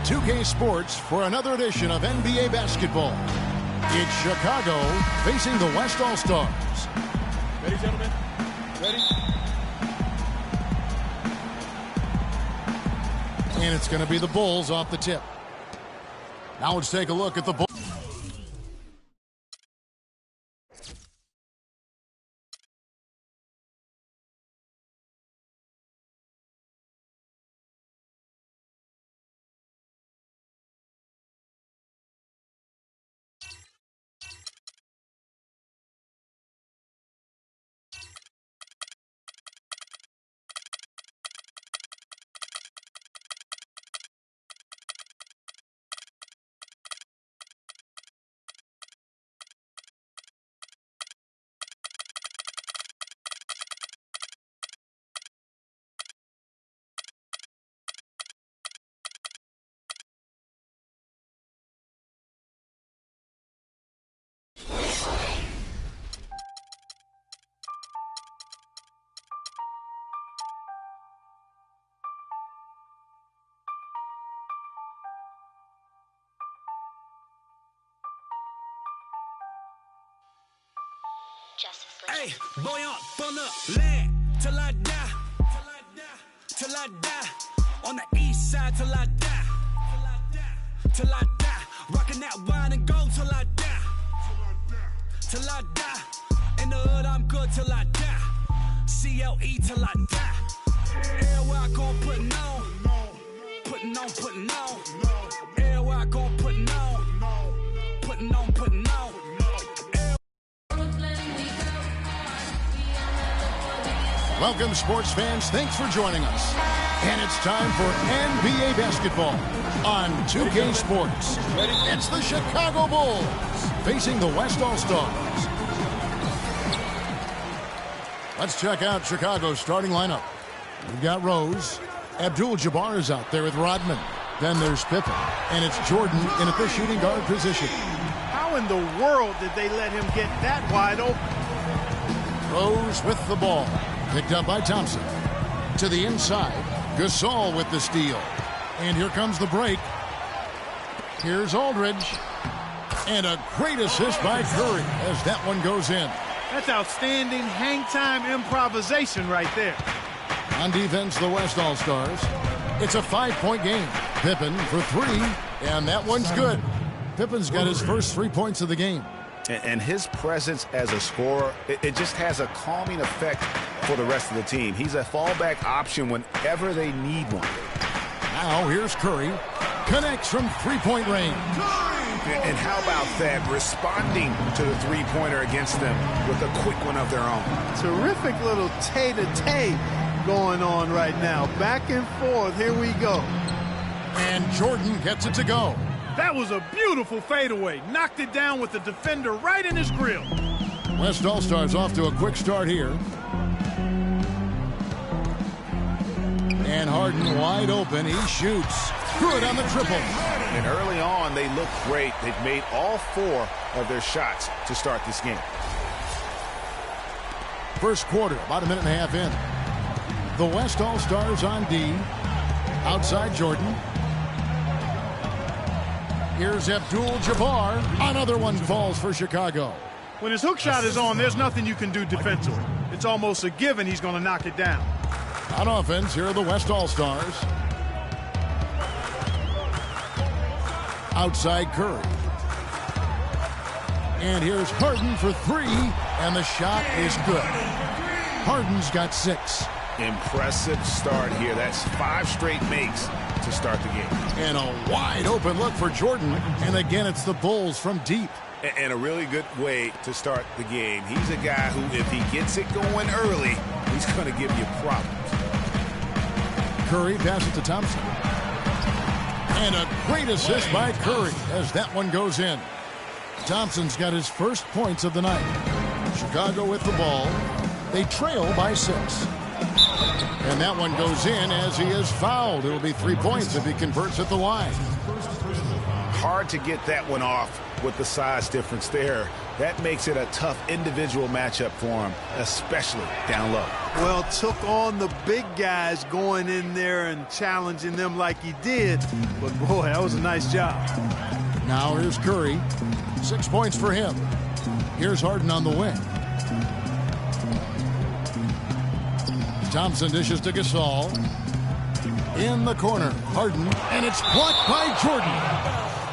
2K Sports for another edition of NBA basketball. It's Chicago facing the West All-Stars. Ready, gentlemen? Ready? And it's going to be the Bulls off the tip. Now let's take a look at the Bulls. Hey, boy up, burn up, land till I die, till I die, on the east side till I die, till I die, rocking that wine and gold till I die, in the hood I'm good till I die, CLE till I die, everywhere I go putting on, everywhere I go putting on. Welcome, sports fans. Thanks for joining us. And it's time for NBA basketball on 2K Sports. It's the Chicago Bulls facing the West All-Stars. Let's check out Chicago's starting lineup. We've got Rose. Abdul-Jabbar is out there with Rodman. Then there's Pippen. And it's Jordan in at the shooting guard position. How in the world did they let him get that wide open? Rose with the ball. Picked up by Thompson. To the inside. Gasol with the steal. And here comes the break. Here's Aldridge. And a great assist by Curry as that one goes in. That's outstanding hang-time improvisation right there. On defense, the West All-Stars. It's a 5-point game. Pippen for three. And that one's good. Pippen's got his first 3 points of the game. And his presence as a scorer, it just has a calming effect for the rest of the team. He's a fallback option whenever they need one. Now here's Curry. Connects from three-point range. And how about that? Responding to the three-pointer against them with a quick one of their own. Terrific little tay-to-tay going on right now. Back and forth. Here we go. And Jordan gets it to go. That was a beautiful fadeaway. Knocked it down with the defender right in his grill. West All-Stars off to a quick start here. And Harden wide open. He shoots. Good on the triple. And early on, they look great. They've made all 4 of their shots to start this game. First quarter, about a minute and a half in. The West All-Stars on D. Outside Jordan. Here's Abdul-Jabbar. Another one falls for Chicago. When his hook shot is on, there's nothing you can do defensively. It's almost a given he's going to knock it down. On offense, here are the West All-Stars. Outside Curry. And here's Harden for three, and the shot is good. Harden's got 6. Impressive start here. That's 5 straight makes to start the game. And a wide open look for Jordan. And again, it's the Bulls from deep. And a really good way to start the game. He's a guy who, if he gets it going early, he's going to give you problems. Curry passes to Thompson. And a great assist by Curry as that one goes in. Thompson's got his first points of the night. Chicago with the ball. They trail by 6. And that one goes in as he is fouled. It'll be 3 points if he converts at the line. hard to get that one off with the size difference there. That makes it a tough individual matchup for him, especially down low. Well, took on the big guys going in there and challenging them like he did. But, boy, that was a nice job. Now here's Curry. 6 points for him. Here's Harden on the wing. Thompson dishes to Gasol. In the corner, Harden, and it's blocked by Jordan.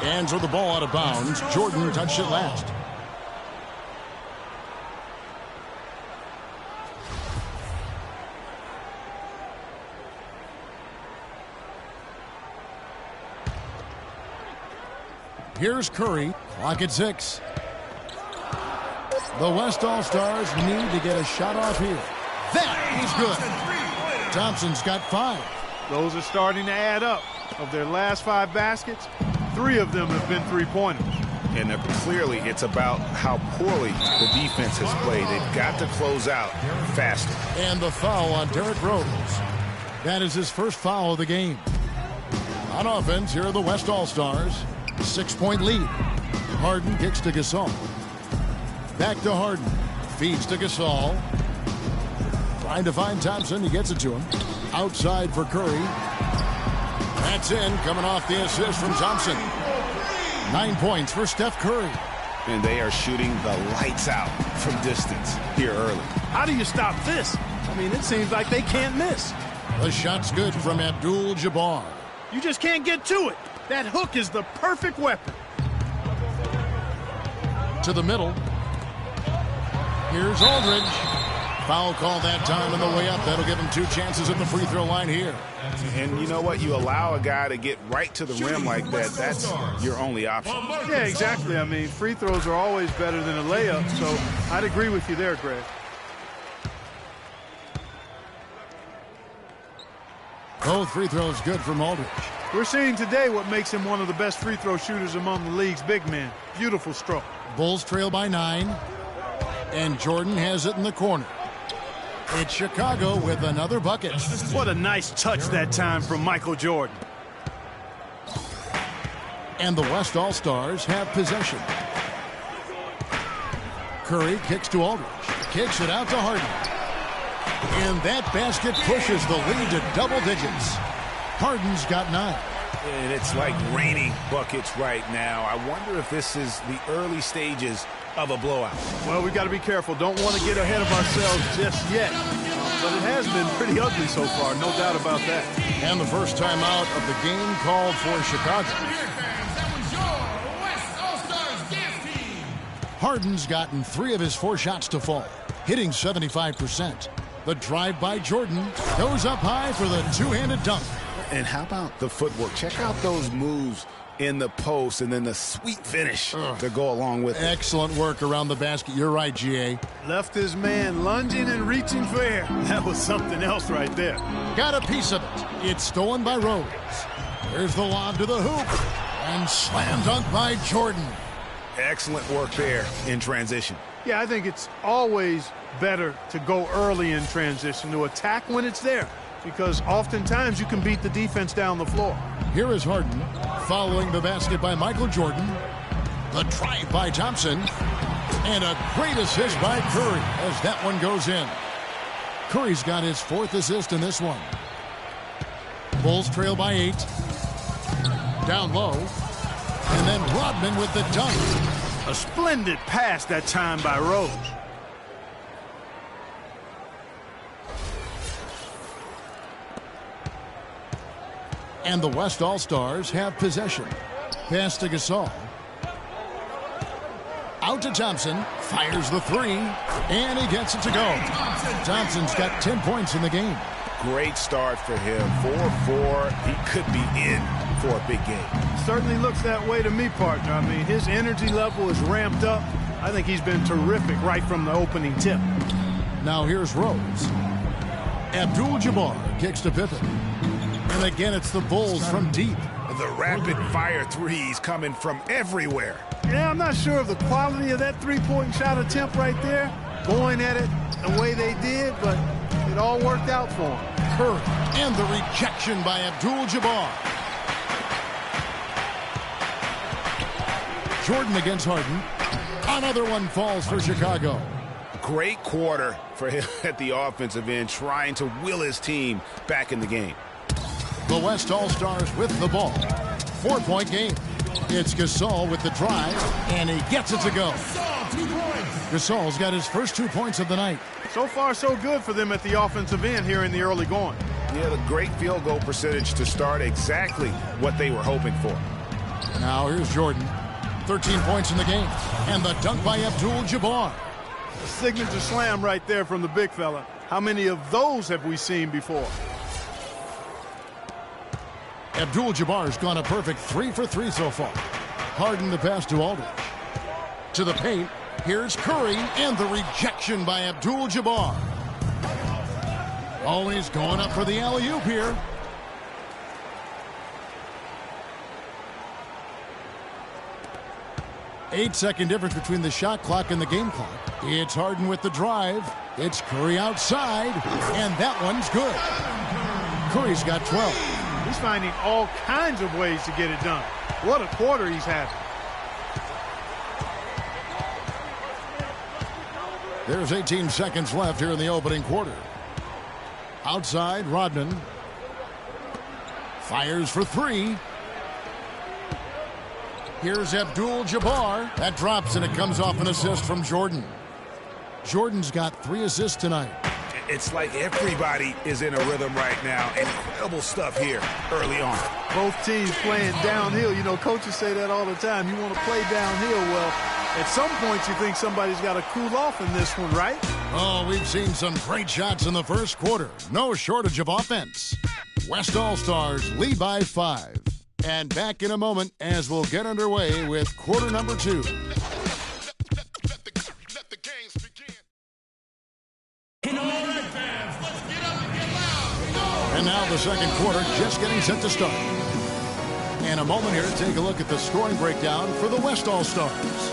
Hands with the ball out of bounds. Jordan touched it last. Here's Curry. Clock at 6. The West All-Stars need to get a shot off here. That is good. Thompson's got 5. Those are starting to add up. Of their last 5 baskets, 3 of them have been three-pointers. And clearly it's about how poorly the defense has played. They've got to close out faster. And the foul on Derrick Rose. That is his first foul of the game. On offense, here are the West All-Stars. 6-point lead. Harden kicks to Gasol. Back to Harden. Feeds to Gasol. Trying to find Thompson. He gets it to him. Outside for Curry. That's in, coming off the assist from Thompson. 9 points for Steph Curry. And they are shooting the lights out from distance here early. How do you stop this? I mean, it seems like they can't miss. The shot's good from Abdul-Jabbar. You just can't get to it. That hook is the perfect weapon. To the middle. Here's Aldridge. Foul call that time on the way up. That'll give him 2 chances at the free throw line here. And you know what? You allow a guy to get right to the rim like that. That's your only option. Yeah, exactly. I mean, free throws are always better than a layup, so I'd agree with you there, Greg. Both free throws good from Aldridge. We're seeing today what makes him one of the best free throw shooters among the league's big men. Beautiful stroke. Bulls trail by 9. And Jordan has it in the corner. It's Chicago with another bucket. What a nice touch that time from Michael Jordan. And the West All-Stars have possession. Curry kicks to Aldridge. Kicks it out to Harden. And that basket pushes the lead to double digits. Harden's got 9. And it's like raining buckets right now. I wonder if this is the early stages of a blowout. Well, we've got to be careful. Don't want to get ahead of ourselves just yet. But it has been pretty ugly so far, no doubt about that. And the first time out of the game called for Chicago. Harden's gotten 3 of his 4 shots to fall, hitting 75%. The drive by Jordan goes up high for the two-handed dunk. And how about the footwork? Check out those moves in the post and then the sweet finish to go along with it. Excellent work around the basket. You're right, G.A. Left his man lunging and reaching for air. That was something else right there. Got a piece of it. It's stolen by Rose. Here's the lob to the hoop. And slam dunk by Jordan. Excellent work there in transition. Yeah, I think it's always better to go early in transition, to attack when it's there, because oftentimes you can beat the defense down the floor. Here is Harden following the basket by Michael Jordan. The drive by Thompson. And a great assist by Curry as that one goes in. Curry's got his 4th assist in this one. Bulls trail by 8. Down low. And then Rodman with the dunk. A splendid pass that time by Rose. And the West All-Stars have possession. Pass to Gasol. Out to Thompson. Fires the 3. And he gets it to go. Thompson's got 10 points in the game. Great start for him. 4-4. He could be in for a big game. Certainly looks that way to me, partner. I mean, his energy level is ramped up. I think he's been terrific right from the opening tip. Now here's Rose. Abdul-Jabbar kicks to Pippen. And again, it's the Bulls from deep. The rapid-fire threes coming from everywhere. Yeah, I'm not sure of the quality of that three-point shot attempt right there, going at it the way they did, but it all worked out for him. Curry and the rejection by Abdul-Jabbar. Jordan against Harden. Another one falls for Chicago. Great quarter for him at the offensive end, trying to will his team back in the game. The West All-Stars with the ball. 4-point game. It's Gasol with the drive, and he gets it to go. Gasol's got his first 2 points of the night. So far, so good for them at the offensive end here in the early going. Yeah, the great field goal percentage to start, exactly what they were hoping for. Now here's Jordan. 13 points in the game. And the dunk by Abdul-Jabbar. A signature slam right there from the big fella. How many of those have we seen before? Abdul-Jabbar's gone a perfect 3 for 3 so far. Harden the pass to Aldridge. To the paint. Here's Curry, and the rejection by Abdul-Jabbar. Always going up for the alley-oop here. Eight-second difference between the shot clock and the game clock. It's Harden with the drive. It's Curry outside, and that one's good. Curry's got 12. He's finding all kinds of ways to get it done. What a quarter he's having. There's 18 seconds left here in the opening quarter. Outside, Rodman. Fires for 3. Here's Abdul-Jabbar. That drops, and it comes off an assist from Jordan. Jordan's got 3 assists tonight. It's like everybody is in a rhythm right now. Incredible stuff here early on. Both teams playing downhill. You know, coaches say that all the time. You want to play downhill. Well, at some point you think somebody's got to cool off in this one, right? Oh, we've seen some great shots in the first quarter. No shortage of offense. West All-Stars lead by 5. And back in a moment as we'll get underway with quarter number 2. And now the second quarter just getting set to start. And a moment here to take a look at the scoring breakdown for the West All-Stars.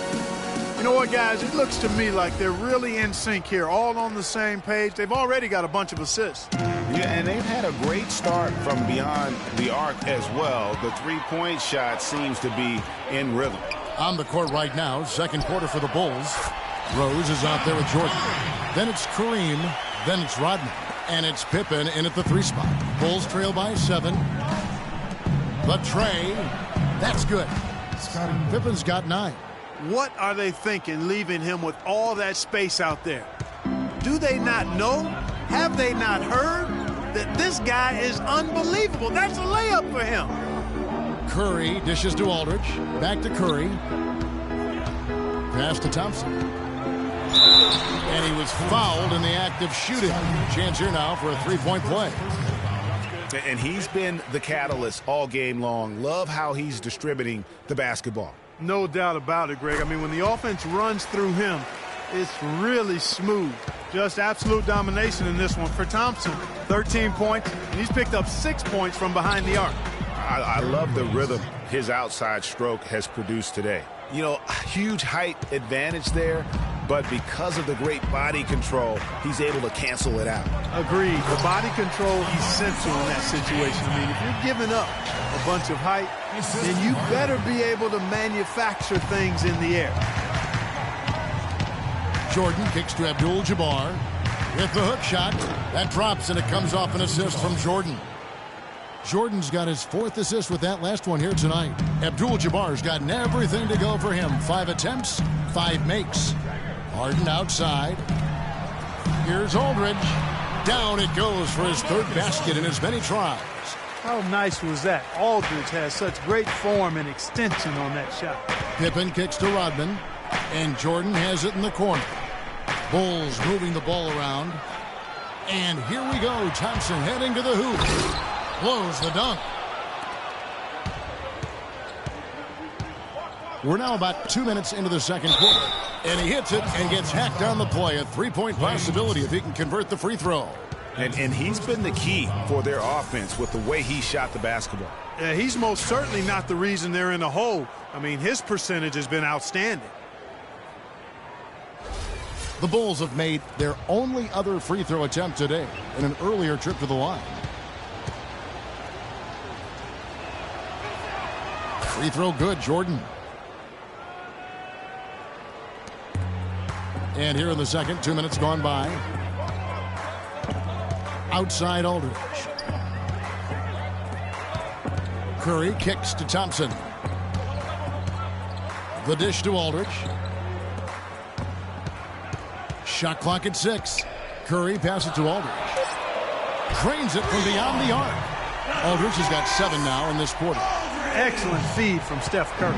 You know what, guys? It looks to me like they're really in sync here, all on the same page. They've already got a bunch of assists. Yeah, and they've had a great start from beyond the arc as well. The three-point shot seems to be in rhythm. On the court right now, second quarter for the Bulls. Rose is out there with Jordan. Then it's Kareem. Then it's Rodman. And it's Pippen in at the 3 spot. Bulls trail by 7. The tray. That's good. Pippen's got 9. What are they thinking, leaving him with all that space out there? Do they not know? Have they not heard that this guy is unbelievable? That's a layup for him. Curry dishes to Aldridge. Back to Curry. Pass to Thompson. And he was fouled in the act of shooting. Chance here now for a 3-point play. And he's been the catalyst all game long. Love how he's distributing the basketball. No doubt about it, Greg. I mean, when the offense runs through him, it's really smooth. Just absolute domination in this one for Thompson. 13 points, and he's picked up 6 points from behind the arc. I love the rhythm his outside stroke has produced today. You know, huge height advantage there, but because of the great body control, he's able to cancel it out. Agreed. The body control essential in that situation. I mean, if you're giving up a bunch of height, then you better be able to manufacture things in the air. Jordan kicks to Abdul-Jabbar. With the hook shot, that drops, and it comes off an assist from Jordan. Jordan's got his 4th assist with that last one here tonight. Abdul-Jabbar's gotten everything to go for him. 5 attempts, 5 makes. Harden outside. Here's Aldridge. Down it goes for his 3rd basket in as many tries. How nice was that? Aldridge has such great form and extension on that shot. Pippen kicks to Rodman, and Jordan has it in the corner. Bulls moving the ball around. And here we go. Thompson heading to the hoop. Blows the dunk. We're now about 2 minutes into the second quarter. And he hits it and gets hacked on the play. A 3-point possibility if he can convert the free throw. And he's been the key for their offense with the way he shot the basketball. Yeah, he's most certainly not the reason they're in a hole. I mean, his percentage has been outstanding. The Bulls have made their only other free throw attempt today in an earlier trip to the line. Free throw good, Jordan. And here in the second, 2 minutes gone by. Outside Aldridge. Curry kicks to Thompson. The dish to Aldridge. Shot clock at 6. Curry passes to Aldridge. Drains it from beyond the arc. Aldridge has got 7 now in this quarter. Excellent feed from Steph Curry.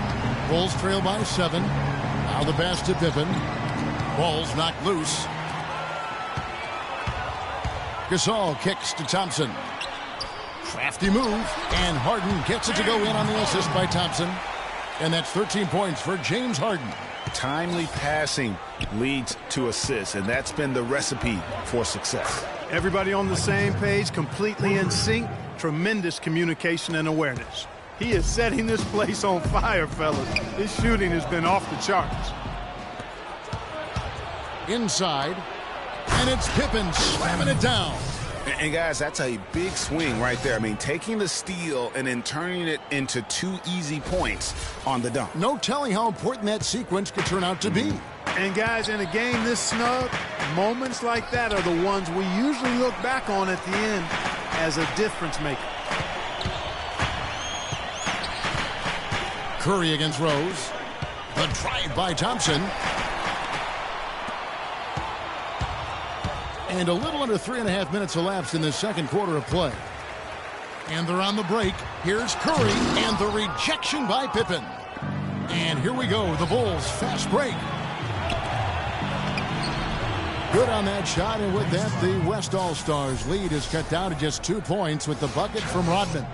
Bulls trail by 7. Now the pass to Pippen. Ball's knocked loose. Gasol kicks to Thompson. Crafty move. And Harden gets it to go in on the assist by Thompson. And that's 13 points for James Harden. Timely passing leads to assists, and that's been the recipe for success. Everybody on the same page, completely in sync. Tremendous communication and awareness. He is setting this place on fire, fellas. His shooting has been off the charts. Inside, and it's Pippen slamming it down. And guys, that's a big swing right there. I mean, taking the steal and then turning it into 2 easy points on the dunk. No telling how important that sequence could turn out to be. And guys, in a game this snug, moments like that are the ones we usually look back on at the end as a difference maker. Curry against Rose. The drive by Thompson. And a little under 3.5 minutes elapsed in the second quarter of play. And they're on the break. Here's Curry and the rejection by Pippen. And here we go, the Bulls fast break. Good on that shot, and with that, the West All-Stars lead is cut down to just 2 points with the bucket from Rodman.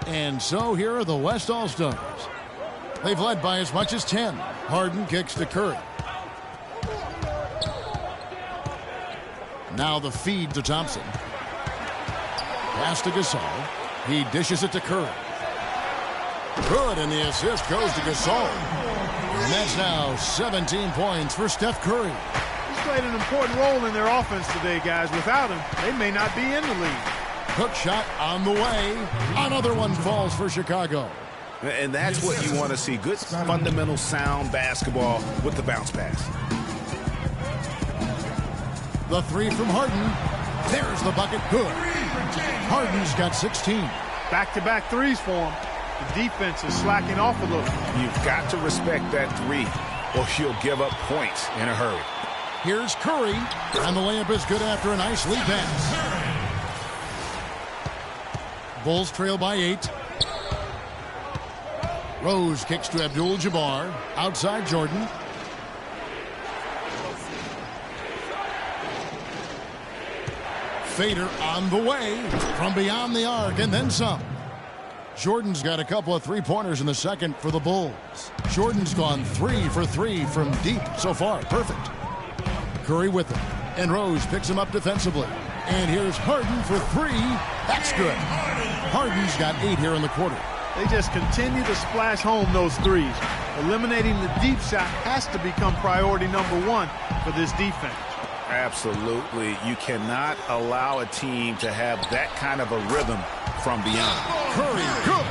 And so here are the West All-Stars. They've led by as much as 10. Harden kicks to Curry. Now the feed to Thompson. Pass to Gasol. He dishes it to Curry. Good, and the assist goes to Gasol. And that's now 17 points for Steph Curry. He's played an important role in their offense today, guys. Without him, they may not be in the league. Hook shot on the way. Another one falls for Chicago. And that's what you want to see. Good, fundamental, sound basketball with the bounce pass. The three from Harden. There's the bucket. Good. Harden's got 16. Back-to-back threes for him. The defense is slacking off a little. You've got to respect that three, or you'll give up points in a hurry. Here's Curry, and the layup is good after a nice lead pass. Bulls trail by 8. Rose kicks to Abdul-Jabbar. Outside Jordan. Fader on the way from beyond the arc and then some. Jordan's got a couple of three-pointers in the second for the Bulls. Jordan's gone 3 for 3 from deep so far. Perfect. Curry with him. And Rose picks him up defensively. And here's Harden for 3. That's good. Harden's got 8 here in the quarter. They just continue to splash home those threes. Eliminating the deep shot has to become priority number 1 for this defense. Absolutely. You cannot allow a team to have that kind of a rhythm from beyond. Curry, good.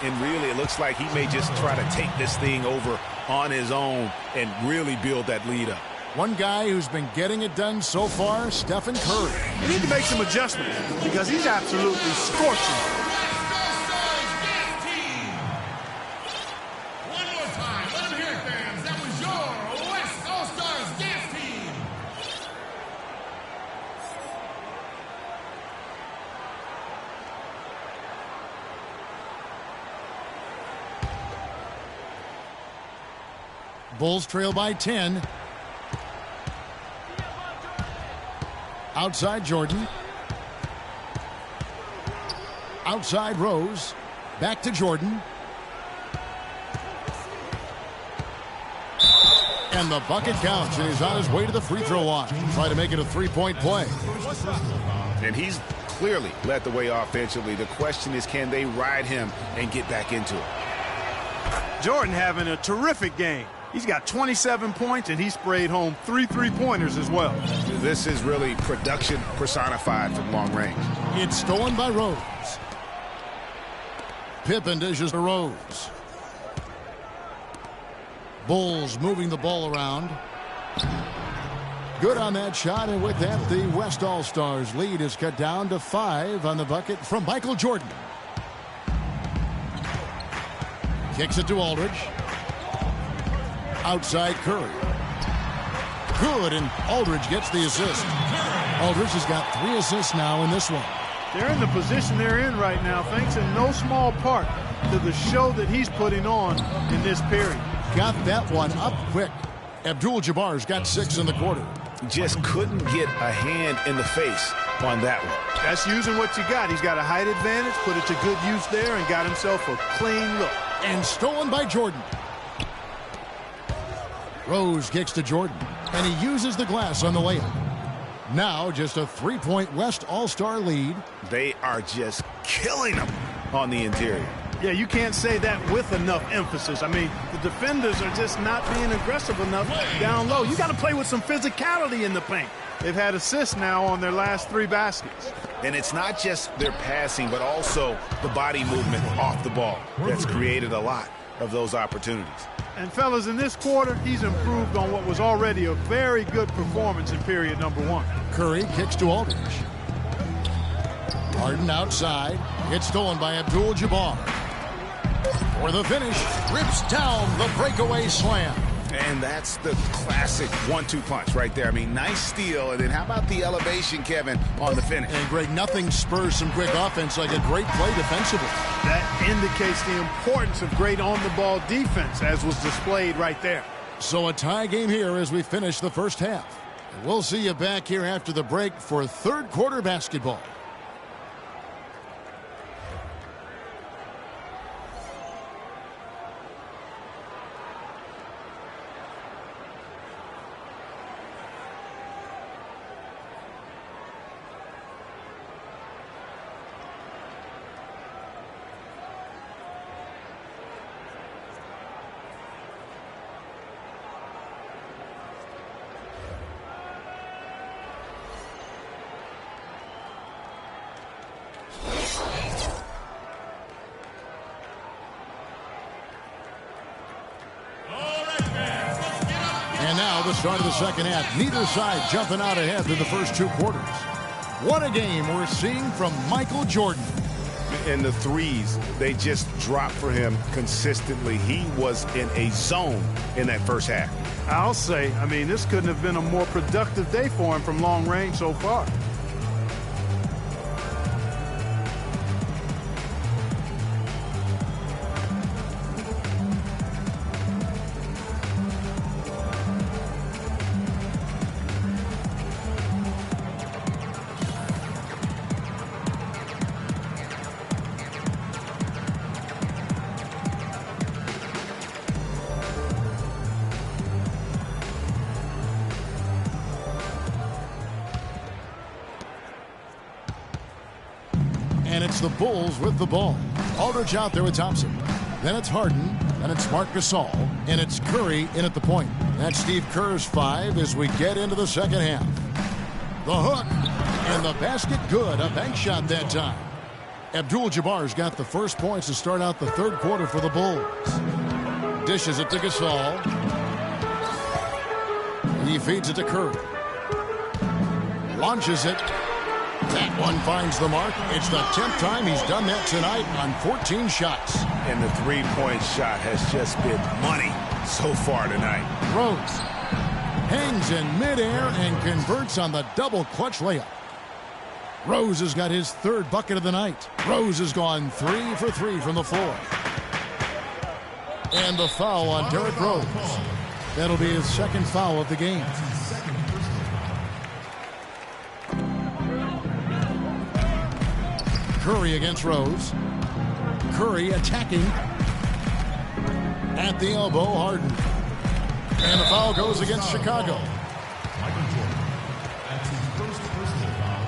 And really, it looks like he may just try to take this thing over on his own and really build that lead up. One guy who's been getting it done so far, Stephen Curry. You need to make some adjustments because he's absolutely scorching. Bulls trail by 10. Outside Jordan. Outside Rose. Back to Jordan. And the bucket counts, and he's on his way to the free throw line. Try to make it a three-point play. And he's clearly led the way offensively. The question is, can they ride him and get back into it? Jordan having a terrific game. He's got 27 points, and he sprayed home 3 three-pointers as well. This is really production personified from long range. It's stolen by Rose. Pippen dishes to Rose. Bulls moving the ball around. Good on that shot, and with that, the West All-Stars lead is cut down to 5 on the bucket from Michael Jordan. Kicks it to Aldridge. Outside Curry. Good, and Aldridge gets the assist. Aldridge has got 3 assists now in this one. They're in the position they're in right now, thanks in no small part to the show that he's putting on in this period. Got that one up quick. Abdul-Jabbar's got 6 in the quarter. Just couldn't get a hand in the face on that one. That's using what you got. He's got a height advantage, put it to good use there, and got himself a clean look. And stolen by Jordan. Rose kicks to Jordan, and he uses the glass on the layup. Now just a 3-point West All-Star lead. They are just killing them on the interior. Yeah, you can't say that with enough emphasis. I mean, the defenders are just not being aggressive enough down low. You got to play with some physicality in the paint. They've had assists now on their last 3 baskets. And it's not just their passing, but also the body movement off the ball that's created a lot of those opportunities. And, fellas, in this quarter, he's improved on what was already a very good performance in period number 1. Curry kicks to Aldridge. Harden outside. It's stolen by Abdul-Jabbar. For the finish, rips down the breakaway slam. And that's the classic 1-2 punch right there. I mean, nice steal. And then how about the elevation, Kevin, on the finish? And, Greg, nothing spurs some quick offense like a great play defensively. That indicates the importance of great on-the-ball defense, as was displayed right there. So a tie game here as we finish the first half. We'll see you back here after the break for third quarter basketball. The start of the second half. Neither side jumping out ahead through the first 2 quarters. What a game we're seeing from Michael Jordan. And the threes, they just dropped for him consistently. He was in a zone in that first half. I'll say, I mean, this couldn't have been a more productive day for him from long range so far. And it's the Bulls with the ball. Aldridge out there with Thompson. Then it's Harden. Then it's Marc Gasol. And it's Curry in at the point. That's Steve Kerr's 5 as we get into the second half. The hook. And the basket good. A bank shot that time. Abdul-Jabbar's got the first points to start out the third quarter for the Bulls. Dishes it to Gasol. He feeds it to Curry. Launches it. That one finds the mark. It's the 10th time he's done that tonight on 14 shots. And the three-point shot has just been money so far tonight. Rose hangs in midair and converts on the double clutch layup. Rose has got his 3rd bucket of the night. Rose has gone 3 for 3 from the floor. And the foul on Derrick Rose. That'll be his 2nd foul of the game. Curry against Rose. Curry attacking. At the elbow, Harden. And the foul goes against Chicago. Michael Jordan. That's his first personal foul.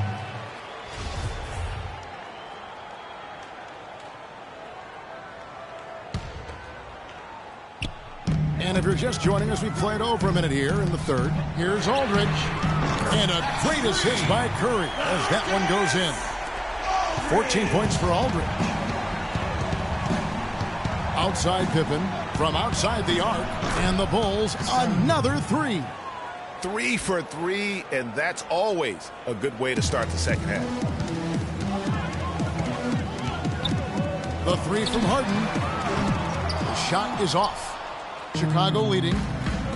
And if you're just joining us, we played over a minute here in the third. Here's Aldridge. And a great assist by Curry as that one goes in. 14 points for Aldridge. Outside Pippen from outside the arc. And the Bulls another three. 3 for 3, and that's always a good way to start the second half. The three from Harden. The shot is off. Chicago leading.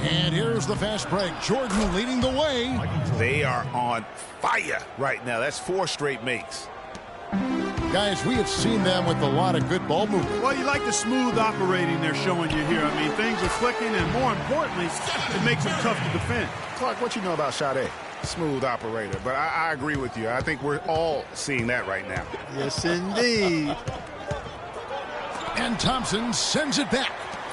And here's the fast break. Jordan leading the way. They are on fire right now. That's 4 straight makes. Guys, we have seen them with a lot of good ball movement. Well, you like the smooth operating they're showing you here. I mean, things are clicking, and more importantly, it makes them tough to defend. Clark, what you know about Sade? Smooth operator. But I agree with you. I think we're all seeing that right now. Yes, indeed. And Thompson sends it back.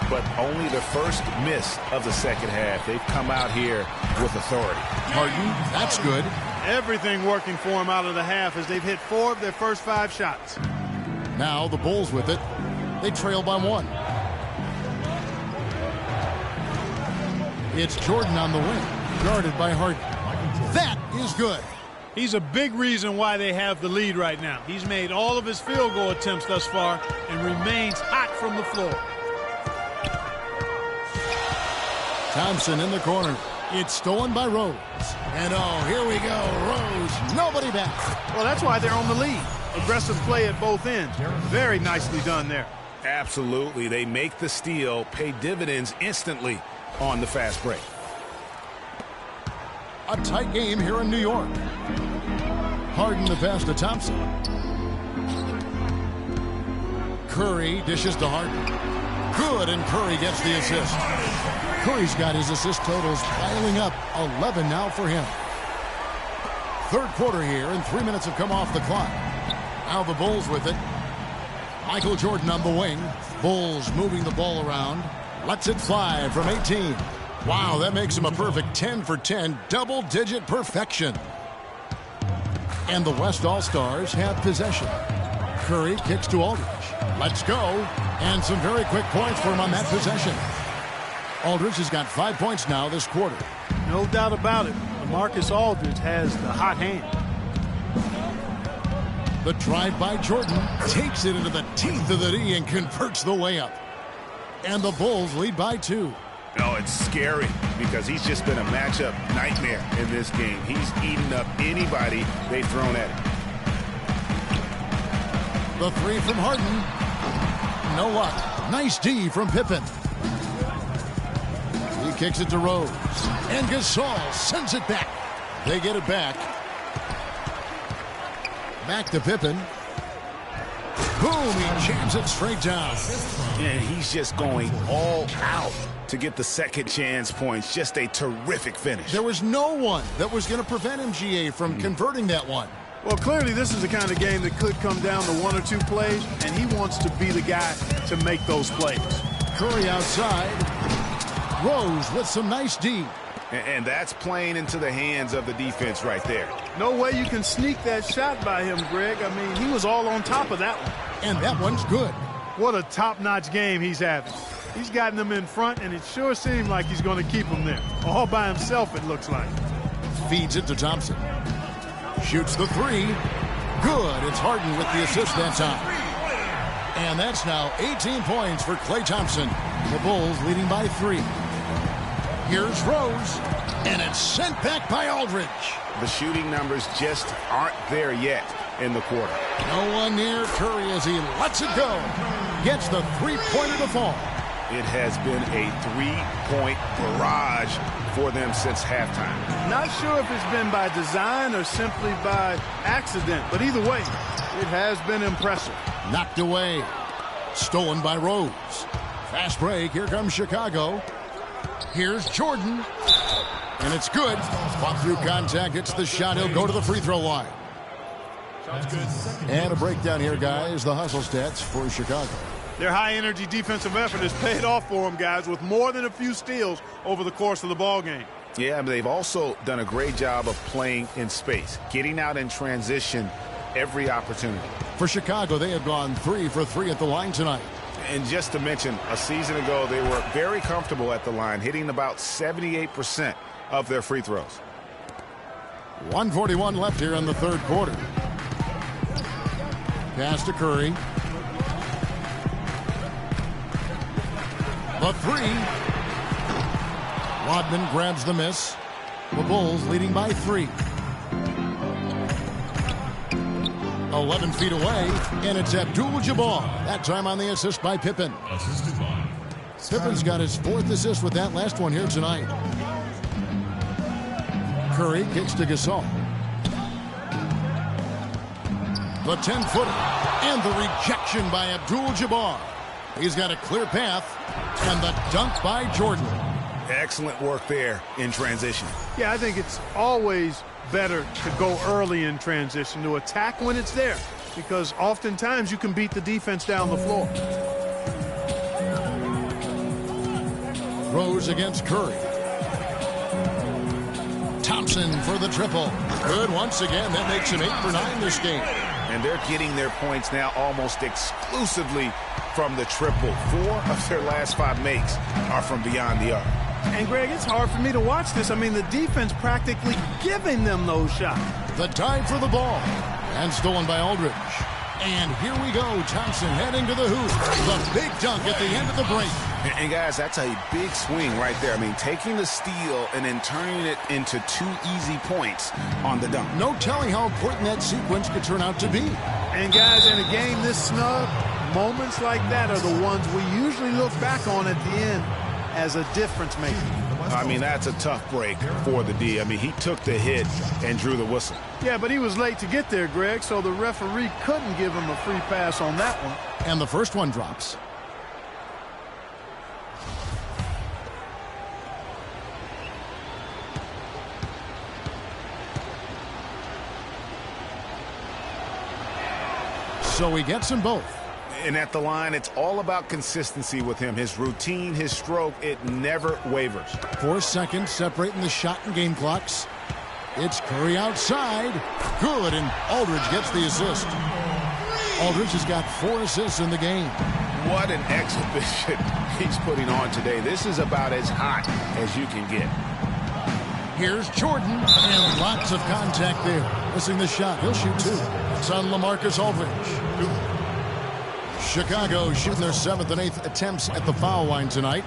But only the first miss of the second half. They've come out here with authority. Harden, that's good. Everything working for them out of the half as they've hit 4 of their first 5 shots. Now the Bulls with it. They trail by 1. It's Jordan on the wing, guarded by Harden. That is good. He's a big reason why they have the lead right now. He's made all of his field goal attempts thus far and remains hot from the floor. Thompson in the corner. It's stolen by Rose. And oh, here we go. Rose, nobody back. Well, that's why they're on the lead. Aggressive play at both ends. Very nicely done there. Absolutely. They make the steal, pay dividends instantly on the fast break. A tight game here in New York. Harden the pass to Thompson. Curry dishes to Harden. Good, and Curry gets the assist. Curry's got his assist totals piling up. 11 now for him. Third quarter here, and 3 minutes have come off the clock. Now the Bulls with it. Michael Jordan on the wing. Bulls moving the ball around. Lets it fly from 18. Wow, that makes him a perfect 10 for 10, double-digit perfection. And the West All-Stars have possession. Curry kicks to Aldridge. Let's go. And some very quick points for him on that possession. Aldridge has got 5 points now this quarter. No doubt about it. Marcus Aldridge has the hot hand. The drive by Jordan takes it into the teeth of the D and converts the layup. And the Bulls lead by 2. Oh, it's scary because he's just been a matchup nightmare in this game. He's eaten up anybody they've thrown at him. The three from Harden. No luck. Nice D from Pippen. He kicks it to Rose. And Gasol sends it back. They get it back. Back to Pippen. Boom, he jams it straight down. And he's just going all out to get the second chance points. Just a terrific finish. There was no one that was going to prevent MGA from converting that one. Well, clearly this is the kind of game that could come down to 1 or 2 plays, and he wants to be the guy to make those plays. Curry outside. Rose with some nice D. And that's playing into the hands of the defense right there. No way you can sneak that shot by him, Greg. I mean, he was all on top of that one. And that one's good. What a top-notch game he's having. He's gotten them in front, and it sure seems like he's going to keep them there. All by himself, it looks like. Feeds it to Thompson. Shoots the three. Good. It's Harden with the assist that time. And that's now 18 points for Klay Thompson. The Bulls leading by 3. Here's Rose. And it's sent back by Aldridge. The shooting numbers just aren't there yet in the quarter. No one near Curry as he lets it go. Gets the three-pointer to fall. It has been a three-point barrage for them since halftime. Not sure if it's been by design or simply by accident, but either way, it has been impressive. Knocked away. Stolen by Rose. Fast break. Here comes Chicago. Here's Jordan. And it's good. Fought through contact. Hits the shot. He'll go to the free throw line. And a breakdown here, guys. The hustle stats for Chicago. Their high-energy defensive effort has paid off for them, guys, with more than a few steals over the course of the ballgame. Yeah, but they've also done a great job of playing in space, getting out in transition every opportunity. For Chicago, they have gone 3 for 3 at the line tonight. And just to mention, a season ago, they were very comfortable at the line, hitting about 78% of their free throws. 1:41 left here in the third quarter. Pass to Curry. The three. Rodman grabs the miss. The Bulls leading by 3. 11 feet away, and it's Abdul-Jabbar. That time on the assist by Pippen. Assisted by Pippen's got his 4th assist with that last one here tonight. Curry kicks to Gasol. The 10-footer, and the rejection by Abdul-Jabbar. He's got a clear path, and the dunk by Jordan. Excellent work there in transition. Yeah, I think it's always better to go early in transition, to attack when it's there, because oftentimes you can beat the defense down the floor. Rose against Curry. Thompson for the triple. Good once again. That makes him 8 for 9 this game. And they're getting their points now almost exclusively from the triple. 4 of their last 5 makes are from beyond the arc. And, Greg, it's hard for me to watch this. I mean, the defense practically giving them those shots. The dive for the ball. And stolen by Aldridge. And here we go. Thompson heading to the hoop. The big dunk at the end of the break. And guys, that's a big swing right there. I mean, taking the steal and then turning it into 2 easy points on the dunk. No telling how important that sequence could turn out to be. And, guys, in a game this snug, moments like that are the ones we usually look back on at the end as a difference maker. I mean, that's a tough break for the D. I mean, he took the hit and drew the whistle. Yeah, but he was late to get there, Greg, so the referee couldn't give him a free pass on that one. And the first one drops. So he gets them both. And at the line, it's all about consistency with him. His routine, his stroke, it never wavers. 4 seconds separating the shot and game clocks. It's Curry outside. Good, and Aldridge gets the assist. Aldridge has got 4 assists in the game. What an exhibition he's putting on today. This is about as hot as you can get. Here's Jordan, and lots of contact there. Missing the shot. He'll shoot 2. It's on LaMarcus Aldridge. Chicago shooting their 7th and 8th attempts at the foul line tonight.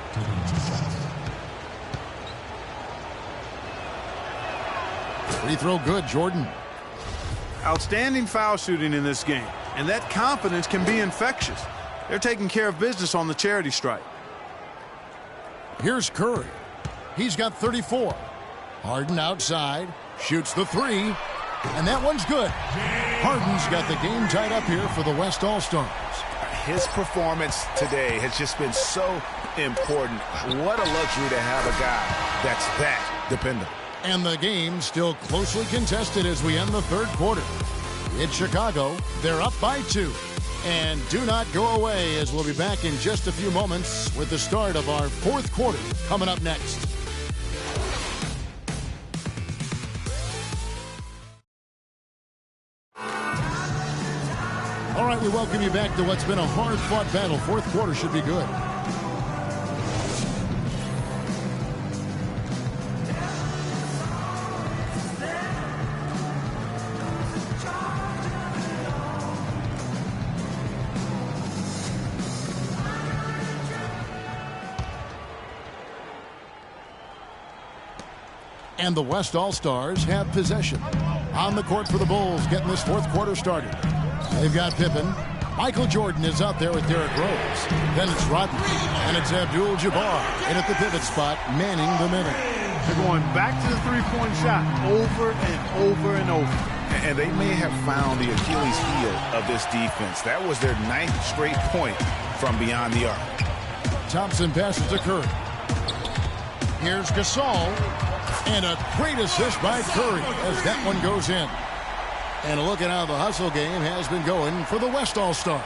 Free throw good, Jordan. Outstanding foul shooting in this game, and that confidence can be infectious. They're taking care of business on the charity stripe. Here's Curry. He's got 34. Harden outside, shoots the 3, and that one's good. Harden's got the game tied up here for the West All-Stars. His performance today has just been so important. What a luxury to have a guy that's that dependable. And the game still closely contested as we end the 3rd quarter. It's Chicago. They're up by 2. And do not go away, as we'll be back in just a few moments with the start of our 4th quarter coming up next. All right, we welcome you back to what's been a hard-fought battle. 4th quarter should be good. And the West All-Stars have possession. On the court for the Bulls, getting this 4th quarter started. They've got Pippen. Michael Jordan is out there with Derrick Rose. Then it's Rodman. And it's Abdul-Jabbar in at the pivot spot, manning the middle. They're going back to the three-point shot over and over and over. And they may have found the Achilles heel of this defense. That was their 9th straight point from beyond the arc. Thompson passes to Curry. Here's Gasol. And a great assist by Curry as that one goes in. And a look at how the hustle game has been going for the West All-Stars.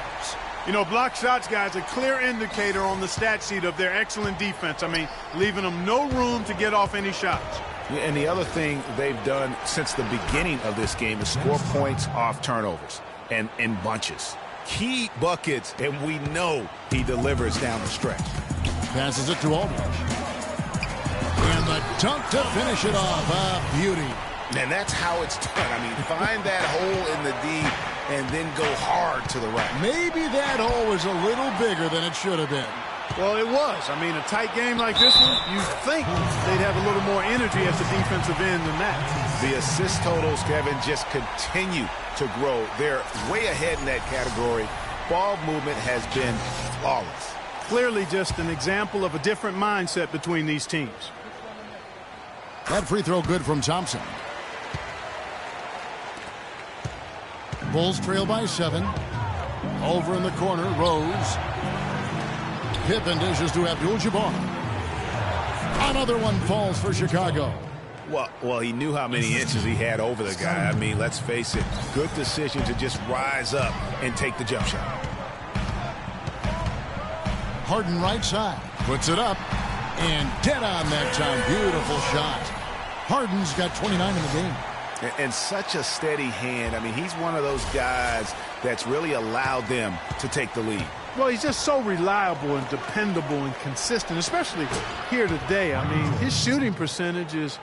You know, block shots, guys, a clear indicator on the stat sheet of their excellent defense. I mean, leaving them no room to get off any shots. Yeah, and the other thing they've done since the beginning of this game is score points off turnovers and in bunches. Key buckets, and we know he delivers down the stretch. Passes it to Aldridge. And the dunk to finish it off. A beauty. And that's how it's done. I mean, find that hole in the D and then go hard to the right. Maybe that hole was a little bigger than it should have been. Well, it was. I mean, a tight game like this one, you'd think they'd have a little more energy at the defensive end than that. The assist totals, Kevin, just continue to grow. They're way ahead in that category. Ball movement has been flawless. Clearly just an example of a different mindset between these teams. That free throw good from Thompson. Bulls trail by 7. Over in the corner, Rose. Pippen dishes to Abdul-Jabbar. Another one falls for Chicago. Well, he knew how many inches he had over the guy. I mean, let's face it, good decision to just rise up and take the jump shot. Harden right side. Puts it up. And dead on that time. Beautiful shot. Harden's got 29 in the game. And such a steady hand. I mean, he's one of those guys that's really allowed them to take the lead. Well, he's just so reliable and dependable and consistent, especially here today. I mean, his shooting percentage is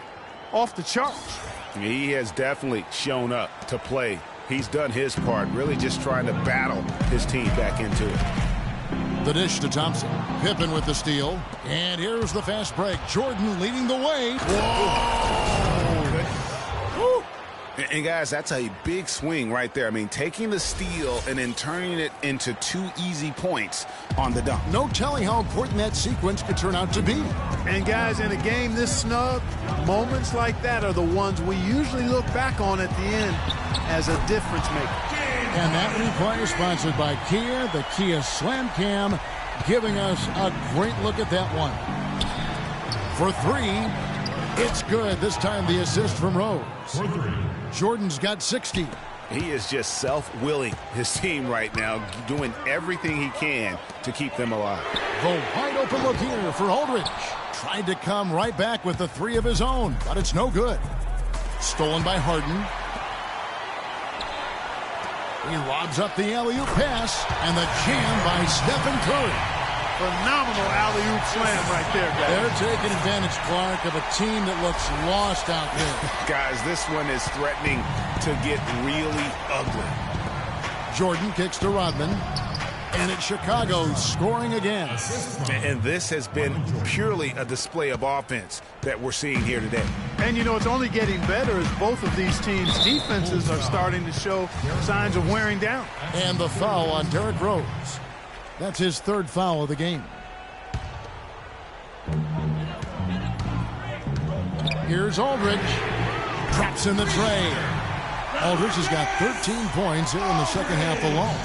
off the charts. He has definitely shown up to play. He's done his part, really just trying to battle his team back into it. The dish to Thompson. Pippen with the steal. And here's the fast break. Jordan leading the way. Whoa! Woo. And guys, that's a big swing right there. I mean, taking the steal and then turning it into 2 easy points on the dunk. No telling how important that sequence could turn out to be. And guys, in a game this snug, moments like that are the ones we usually look back on at the end as a difference maker. And that replay is sponsored by Kia, the Kia Slam Cam, giving us a great look at that one. For 3, it's good. This time the assist from Rose. Jordan's got 60. He is just self-willing his team right now, doing everything he can to keep them alive. The wide open look here for Aldridge. Tried to come right back with the 3 of his own, but it's no good. Stolen by Harden. He lobs up the alley-oop pass, and the jam by Stephen Curry. Phenomenal alley-oop slam right there, guys. They're taking advantage, Clark, of a team that looks lost out there. Guys, this one is threatening to get really ugly. Jordan kicks to Rodman, and it's Chicago scoring again. And this has been purely a display of offense that we're seeing here today. And, you know, it's only getting better as both of these teams' defenses are starting to show signs of wearing down. And the foul on Derrick Rose. That's his 3rd foul of the game. Here's Aldridge. Drops in the tray. Aldridge has got 13 points here in the second half alone.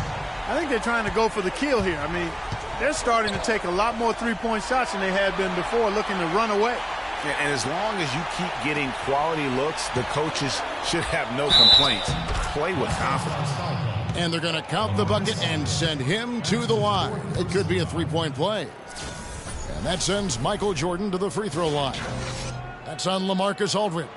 I think they're trying to go for the kill here. I mean, they're starting to take a lot more three-point shots than they had been before, looking to run away. And as long as you keep getting quality looks, the coaches should have no complaints. Play with confidence. And they're going to count the bucket and send him to the line. It could be a 3-point play. And that sends Michael Jordan to the free throw line. That's on LaMarcus Aldridge.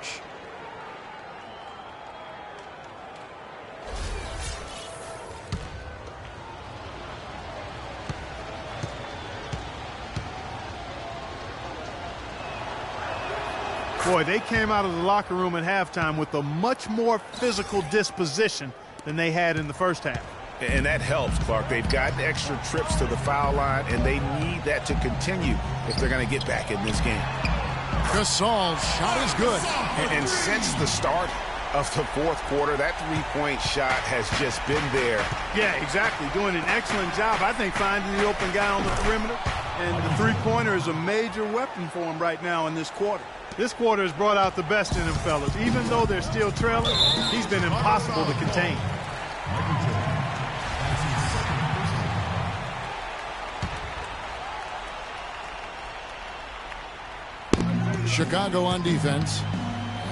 Boy, they came out of the locker room at halftime with a much more physical disposition than they had in the first half. And that helps, Clark. They've got extra trips to the foul line, and they need that to continue if they're going to get back in this game. Gasol's shot is good. And since the start of the 4th quarter, that 3-point shot has just been there. Yeah, exactly. Doing an excellent job, I think, finding the open guy on the perimeter. And the 3-pointer is a major weapon for him right now in this quarter. This quarter has brought out the best in them fellas. Even though they're still trailing, he's been impossible to contain. Chicago on defense.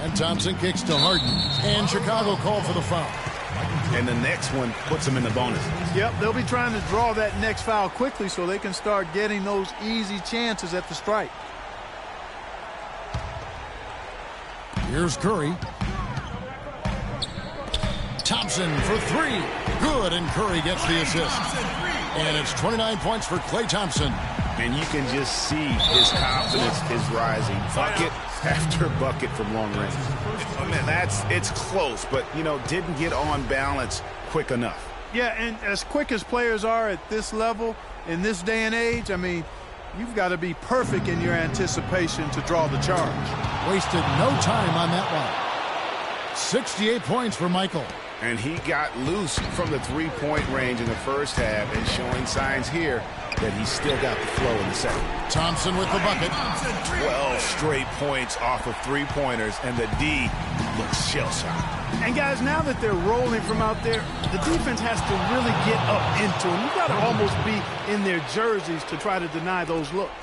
And Thompson kicks to Harden. And Chicago called for the foul. And the next one puts them in the bonus. Yep, they'll be trying to draw that next foul quickly so they can start getting those easy chances at the strike. Here's Curry. Thompson for 3. Good, and Curry gets the assist. And it's 29 points for Klay Thompson. And you can just see his confidence is rising. Bucket after bucket from long range. I mean, it's close, but, you know, didn't get on balance quick enough. Yeah, and as quick as players are at this level, in this day and age, I mean, you've got to be perfect in your anticipation to draw the charge. Wasted no time on that one. 68 points for Michael. And he got loose from the three-point range in the first half and showing signs here that he's still got the flow in the second. Thompson with the bucket. 12 straight points off of three-pointers, and the D looks shell-shocked. And guys, now that they're rolling from out there, the defense has to really get up into them. You've got to almost be in their jerseys to try to deny those looks.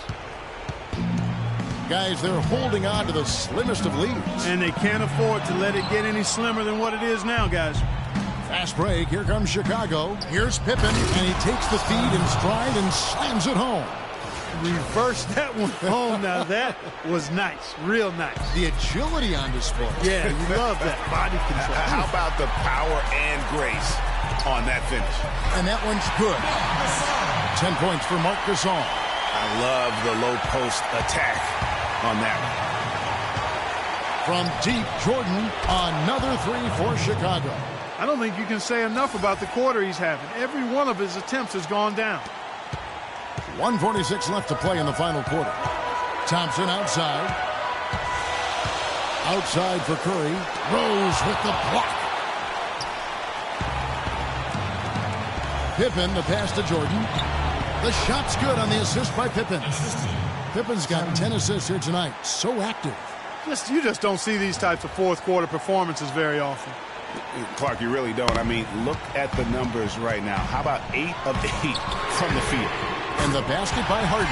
Guys, they're holding on to the slimmest of leads. And they can't afford to let it get any slimmer than what it is now, guys. Fast break. Here comes Chicago. Here's Pippen, and he takes the feed in stride and slams it home. Reverse that one home. Now that was nice. Real nice. The agility on display. Yeah, you love that. Body control. How about the power and grace on that finish? And that one's good. 10 points for Marc Gasol. I love the low post attack on that one. From deep, Jordan, another three for Chicago. I don't think you can say enough about the quarter he's having. Every one of his attempts has gone down. 1:46 left to play in the final quarter. Thompson outside. Outside for Curry. Rose with the block. Pippen, the pass to Jordan. The shot's good on the assist by Pippen. Pippen's got 10 assists here tonight. So active. You just don't see these types of fourth quarter performances very often. Clark, you really don't. I mean, look at the numbers right now. How about 8 of 8 from the field? And the basket by Harden.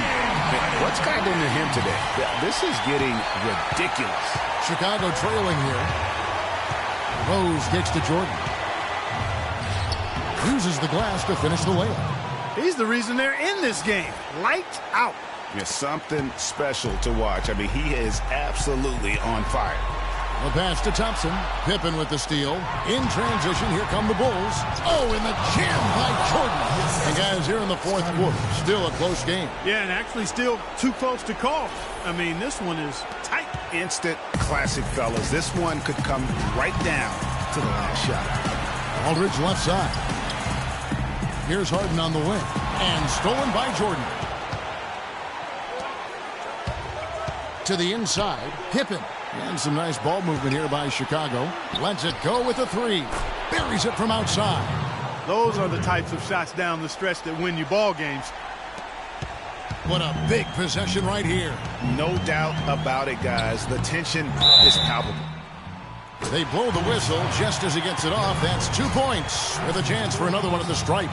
What's happening to him today? This is getting ridiculous. Chicago trailing here. Rose gets to Jordan. Uses the glass to finish the layup. He's the reason they're in this game. Lights out. Yeah, something special to watch. I mean, he is absolutely on fire. The pass to Thompson. Pippen with the steal. In transition, here come the Bulls. Oh, in the jam by Jordan. And guys, here in the fourth quarter, still a close game. Yeah, and actually still too close to call. I mean, this one is tight. Instant classic, fellas. This one could come right down to the last shot. Aldridge left side. Here's Harden on the wing. And stolen by Jordan. To the inside, Pippen. And some nice ball movement here by Chicago. Lets it go with a three. Buries it from outside. Those are the types of shots down the stretch that win you ball games. What a big possession right here. No doubt about it, guys. The tension is palpable. They blow the whistle just as he gets it off. That's 2 points with a chance for another one at the stripe.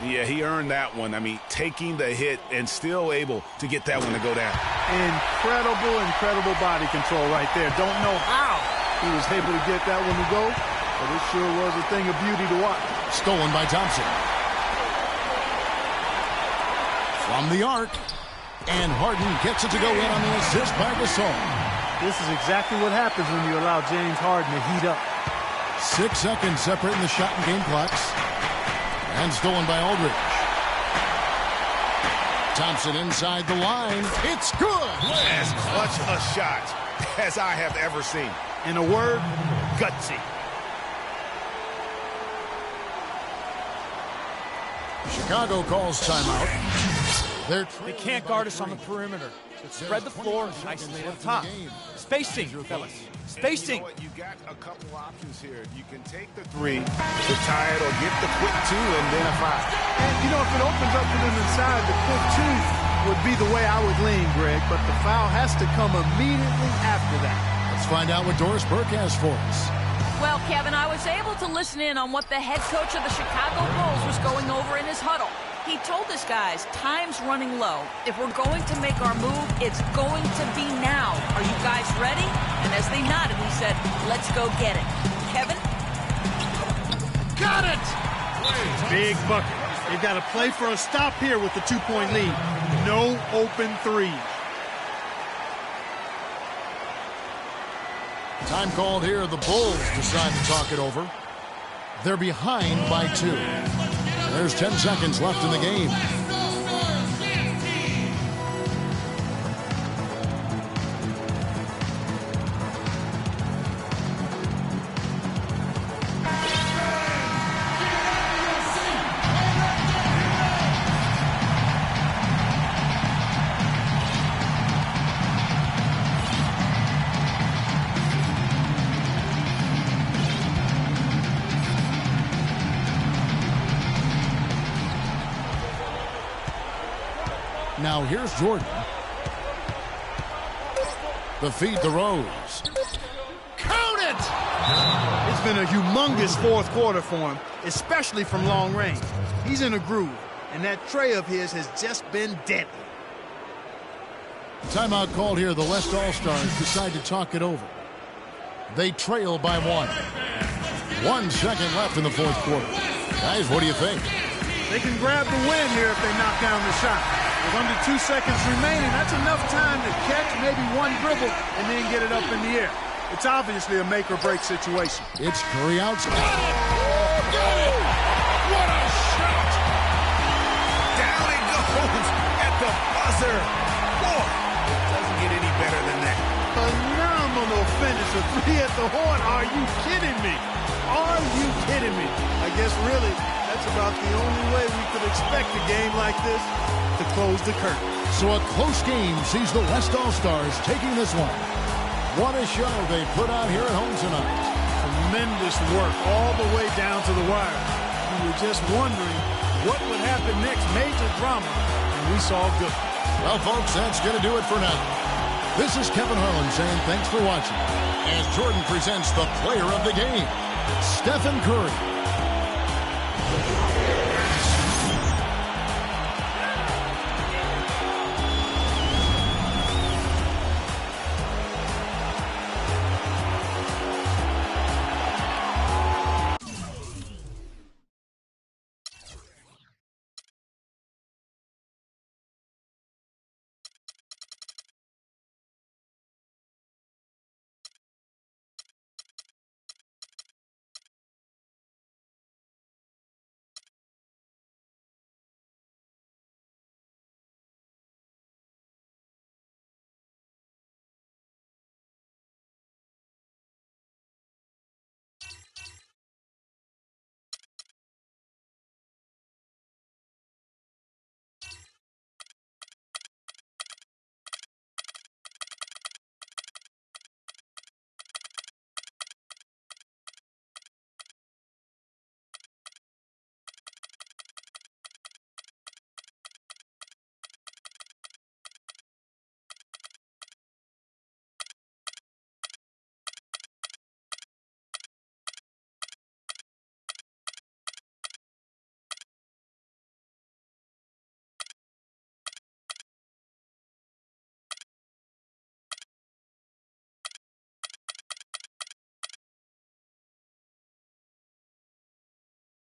Yeah, he earned that one. I mean, taking the hit and still able to get that one to go down. Incredible body control right there. Don't know how he was able to get that one to go, but it sure was a thing of beauty to watch. Stolen by Thompson. From the arc. And Harden gets it to go in on the assist by Gasol. This is exactly what happens when you allow James Harden to heat up. 6 seconds separating the shot and game clocks. And stolen by Aldridge. Thompson inside the line. It's good. As clutch a shot as I have ever seen. In a word, gutsy. Chicago calls timeout. They can't guard us on the perimeter. Spread the floor and isolate up top. Spacing, fellas. Spacing. You know what? You got a couple options here. You can take the three to tie it or get the quick two and then a five. And, you know, if it opens up to them inside, the quick two would be the way I would lean, Greg. But the foul has to come immediately after that. Let's find out what Doris Burke has for us. Well, Kevin, I was able to listen in on what the head coach of the Chicago Bulls was going over in his huddle. He told his guys, time's running low. If we're going to make our move, it's going to be now. Are you guys ready? And as they nodded, he said, let's go get it. Kevin? Got it! Big bucket. They've got to play for a stop here with the 2-point lead. No open threes. Time called here. The Bulls decide to talk it over. They're behind by 2. There's 10 seconds left in the game. Now here's Jordan. The feed to Rose. Count it! It's been a humongous fourth quarter for him, especially from long range. He's in a groove, and that tray of his has just been deadly. Timeout called here. The West All-Stars decide to talk it over. They trail by 1. 1 second left in the fourth quarter. Guys, what do you think? They can grab the win here if they knock down the shot. With under 2 seconds remaining, that's enough time to catch maybe one dribble and then get it up in the air. It's obviously a make-or-break situation. It's Curry outside. Got it! What a shot! Down it goes at the buzzer. Boy, it doesn't get any better than that. Phenomenal finish. A 3 at the horn. Are you kidding me? Are you kidding me? I guess really that's about the only way we could expect a game like this to close the curtain. So a close game sees the West All-Stars taking this one. What a show they put out here at home tonight. Tremendous work all the way down to the wire. We were just wondering what would happen next. Major drama, and we saw good. Well, folks, that's going to do it for now. This is Kevin Harlan saying thanks for watching. As Jordan presents the player of the game, Stephen Curry.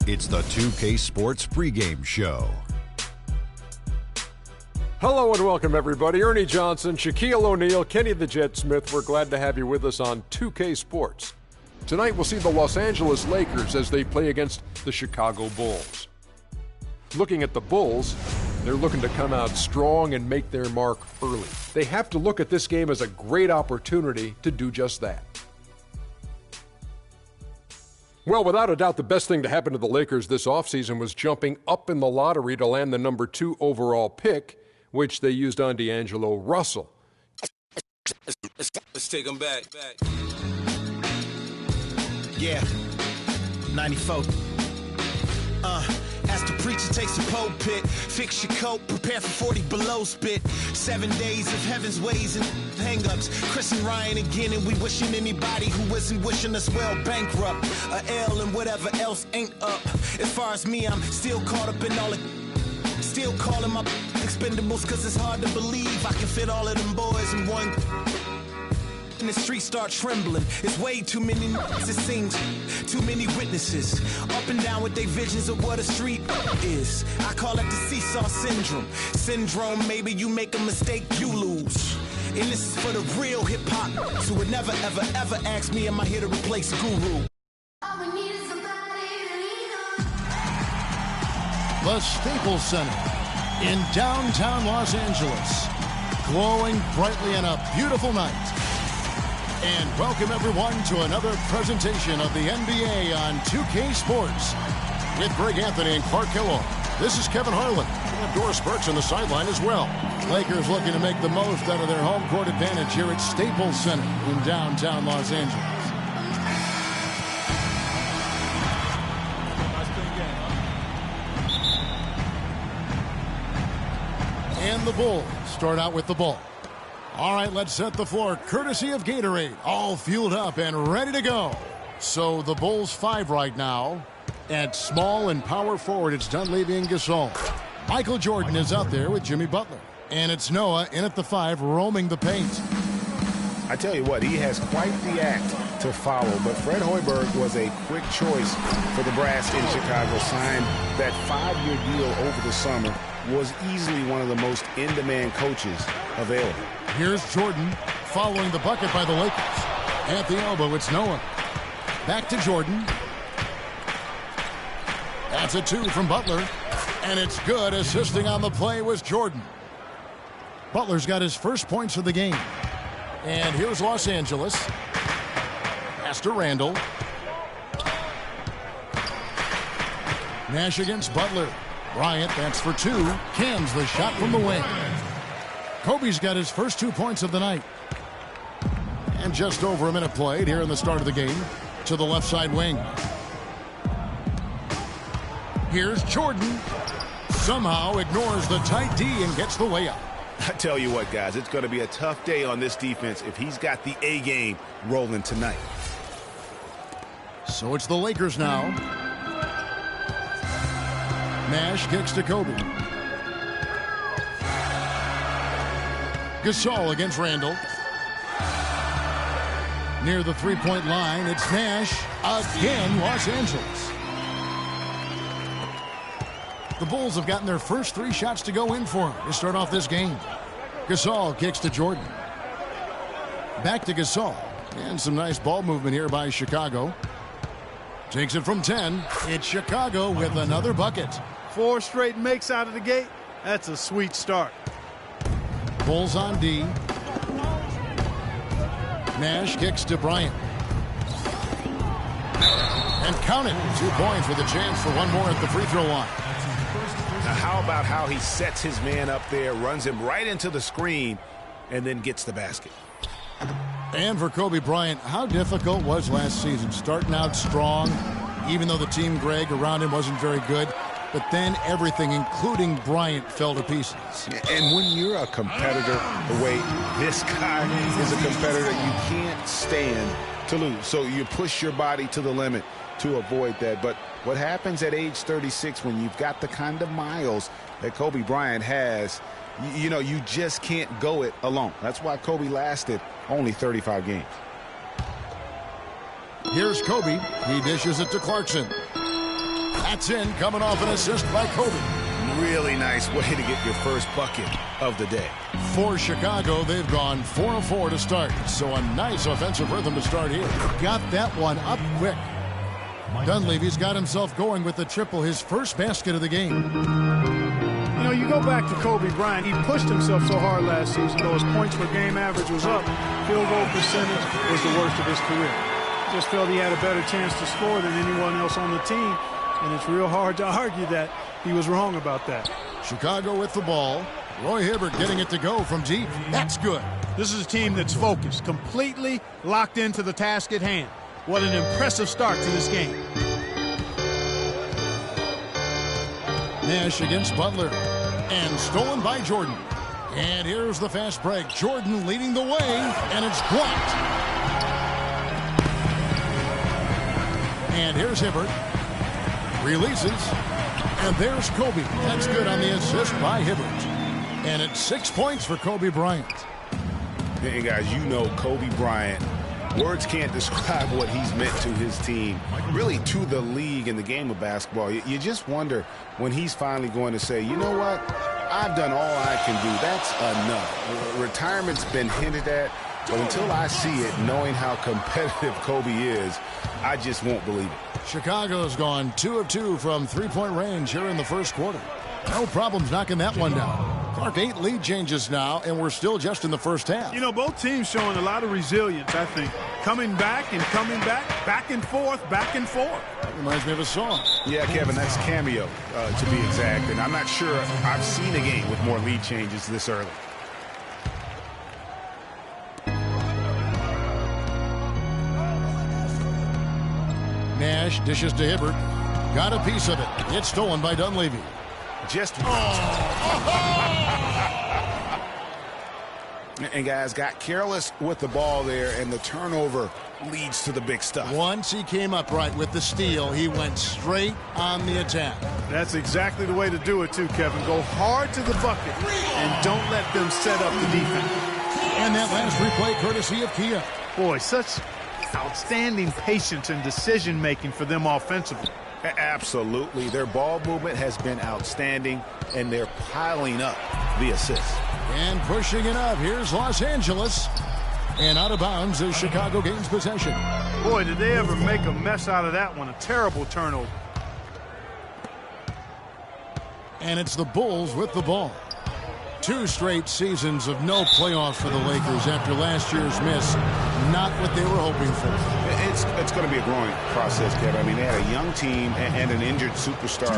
It's the 2K Sports pregame show. Hello and welcome, everybody. Ernie Johnson, Shaquille O'Neal, Kenny the Jet Smith. We're glad to have you with us on 2K Sports. Tonight we'll see the Los Angeles Lakers as they play against the Chicago Bulls. Looking at the Bulls, they're looking to come out strong and make their mark early. They have to look at this game as a great opportunity to do just that. Well, without a doubt, the best thing to happen to the Lakers this offseason was jumping up in the lottery to land the number 2 overall pick, which they used on D'Angelo Russell. Let's take them back. Yeah, 94. As the preacher takes a pulpit, fix your coat, prepare for 40 below spit. 7 days of heaven's ways and hang-ups. Chris and Ryan again, and we wishing anybody who isn't wishing us well bankrupt. A L and whatever else ain't up. As far as me, I'm still caught up in all it. Still calling my expendables, cause it's hard to believe I can fit all of them boys in one. And the streets start trembling. It's way too many it seems. Too many witnesses. Up and down with their visions of what a street is. I call it the seesaw syndrome. Syndrome, maybe you make a mistake, you lose. And this is for the real hip-hop. So would never, ever, ever ask me, am I here to replace Guru? The Staples Center in downtown Los Angeles. Glowing brightly on a beautiful night. And welcome everyone to another presentation of the NBA on 2K Sports. With Greg Anthony and Clark Kellogg, this is Kevin Harlan. We have Doris Burks on the sideline as well. Lakers looking to make the most out of their home court advantage here at Staples Center in downtown Los Angeles. And the Bulls start out with the ball. All right, let's set the floor. Courtesy of Gatorade. All fueled up and ready to go. So the Bulls 5 right now. At small and power forward, it's Dunleavy and Gasol. Michael Jordan is out there with Jimmy Butler. And it's Noah in at the 5, roaming the paint. I tell you what, he has quite the act to follow, but Fred Hoiberg was a quick choice for the brass in Chicago. Signed that 5-year deal over the summer, was easily one of the most in-demand coaches available. Here's Jordan following the bucket by the Lakers. At the elbow, it's Noah. Back to Jordan. That's a 2 from Butler. And it's good. Assisting on the play was Jordan. Butler's got his first points of the game. And here's Los Angeles. Pass to Randall. Nash against Butler. Bryant, that's for 2. Cans the shot from the wing. Kobe's got his first 2 points of the night. And just over a minute played here in the start of the game. To the left side wing. Here's Jordan. Somehow ignores the tight D and gets the layup. I tell you what, guys, it's going to be a tough day on this defense if he's got the A game rolling tonight. So it's the Lakers now. Nash kicks to Kobe. Gasol against Randall. Near the three-point line, it's Nash again, Los Angeles. The Bulls have gotten their first 3 shots to go in for him to start off this game. Gasol kicks to Jordan. Back to Gasol. And some nice ball movement here by Chicago. Takes it from 10. It's Chicago with another bucket. 4 straight makes out of the gate. That's a sweet start. Bulls on D. Nash kicks to Bryant. And count it. 2 points with a chance for one more at the free throw line. Now, how about how he sets his man up there, runs him right into the screen, and then gets the basket. And for Kobe Bryant, how difficult was last season? Starting out strong, even though the team, Greg, around him wasn't very good. But then everything, including Bryant, fell to pieces. And when you're a competitor, the way this guy is a competitor, you can't stand to lose. So you push your body to the limit to avoid that. But what happens at age 36 when you've got the kind of miles that Kobe Bryant has, you know, you just can't go it alone. That's why Kobe lasted only 35 games. Here's Kobe. He dishes it to Clarkson. That's in, coming off an assist by Kobe. Really nice way to get your first bucket of the day. For Chicago, they've gone 4 of 4 to start. So a nice offensive rhythm to start here. Got that one up quick. Dunleavy's got himself going with the triple, his first basket of the game. You know, you go back to Kobe Bryant. He pushed himself so hard last season, though his points per game average was up. Field goal percentage was the worst of his career. Just felt he had a better chance to score than anyone else on the team. And it's real hard to argue that he was wrong about that. Chicago with the ball. Roy Hibbert getting it to go from deep. That's good. This is a team that's focused, completely locked into the task at hand. What an impressive start to this game. Nash against Butler. And stolen by Jordan. And here's the fast break. Jordan leading the way, and it's blocked. And here's Hibbert. Releases. And there's Kobe. That's good on the assist by Hibbert. And it's 6 points for Kobe Bryant. Hey, guys, you know Kobe Bryant. Words can't describe what he's meant to his team, really to the league and the game of basketball. You just wonder when he's finally going to say, you know what, I've done all I can do. That's enough. Retirement's been hinted at, but until I see it, knowing how competitive Kobe is, I just won't believe it. Chicago's gone 2 of 2 from three-point range here in the first quarter. No problems knocking that one down. Clark, 8 lead changes now, and we're still just in the first half. You know, both teams showing a lot of resilience, I think. Coming back and coming back and forth, back and forth. That reminds me of a song. Yeah, Kevin, that's Cameo, to be exact. And I'm not sure I've seen a game with more lead changes this early. Nash dishes to Hibbert. Got a piece of it. It's stolen by Dunleavy. Just And guys got careless with the ball there, and the turnover leads to the big stuff. Once he came upright with the steal, he went straight on the attack. That's exactly the way to do it too, Kevin. Go hard to the bucket and don't let them set up the defense. And that last replay courtesy of Kia. Boy, such outstanding patience and decision-making for them offensively. Absolutely. Their ball movement has been outstanding, and they're piling up the assists. And pushing it up, here's Los Angeles. And out of bounds is Chicago gains possession. Boy, did they ever make a mess out of that one. A terrible turnover. And it's the Bulls with the ball. 2 straight seasons of no playoffs for the Lakers after last year's miss. Not what they were hoping for. It's going to be a growing process, Kevin. I mean, they had a young team and an injured superstar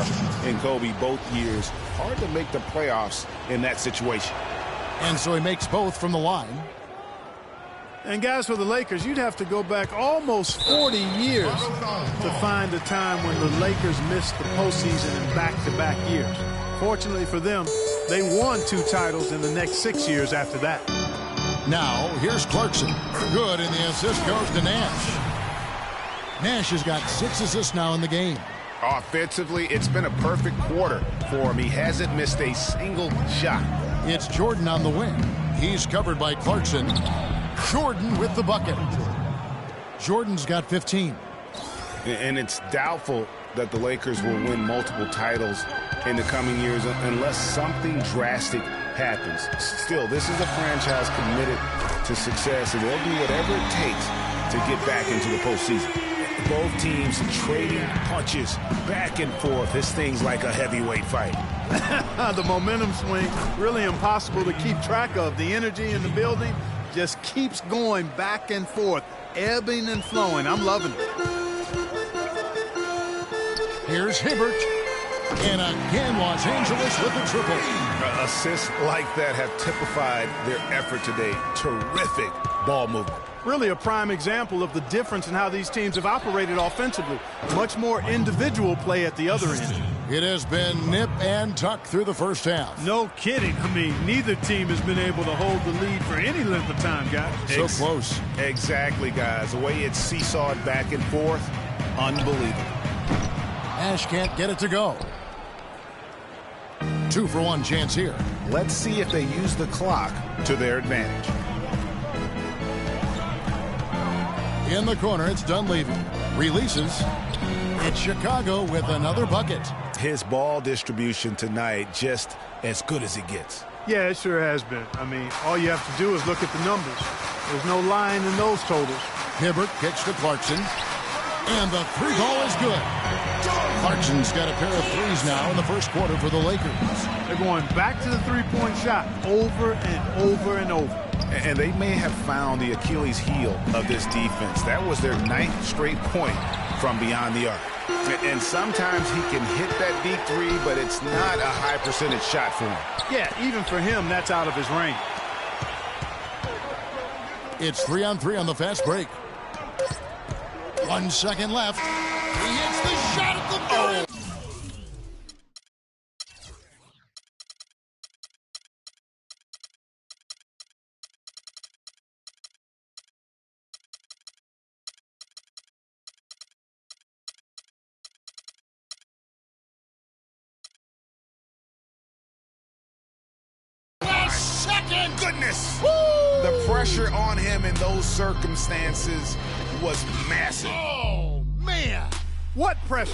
in Kobe both years. Hard to make the playoffs in that situation. And so he makes both from the line. And guys, for the Lakers, you'd have to go back almost 40 years to find a time when the Lakers missed the postseason in back-to-back years. Fortunately for them, they won 2 titles in the next 6 years after that. Now, here's Clarkson. Good, and the assist goes to Nash. Nash has got 6 assists now in the game. Offensively, it's been a perfect quarter for him. He hasn't missed a single shot. It's Jordan on the wing. He's covered by Clarkson. Jordan with the bucket. Jordan's got 15. And it's doubtful that the Lakers will win multiple titles in the coming years unless something drastic happens. Still, this is a franchise committed to success, and they'll do whatever it takes to get back into the postseason. Both teams trading punches back and forth. This thing's like a heavyweight fight. The momentum swing, really impossible to keep track of. The energy in the building just keeps going back and forth, ebbing and flowing. I'm loving it. Here's Hibbert. And again, Los Angeles with the triple. Assists like that have typified their effort today. Terrific ball movement. Really a prime example of the difference in how these teams have operated offensively. Much more individual play at the other end. It has been nip and tuck through the first half. No kidding. I mean, neither team has been able to hold the lead for any length of time, guys. So close. Exactly, guys. The way it's seesawed back and forth, unbelievable. Nash can't get it to go. 2-for-1 chance here. Let's see if they use the clock to their advantage. In the corner, it's Dunleavy. Releases. It's Chicago with another bucket. His ball distribution tonight just as good as it gets. Yeah, it sure has been. I mean, all you have to do is look at the numbers. There's no lying in those totals. Hibbert kicks to Clarkson. And the 3 ball is good. Clarkson's got a pair of 3s now in the first quarter for the Lakers. They're going back to the 3-point shot over and over and over. And they may have found the Achilles heel of this defense. That was their 9th straight point from beyond the arc. And sometimes he can hit that deep 3, but it's not a high percentage shot for him. Yeah, even for him, that's out of his range. It's 3-on-3 on the fast break. 1 second left. He hits the shot at the goal. Last second. Goodness. Woo! The pressure on him in those circumstances was massive. Oh, man. What pressure?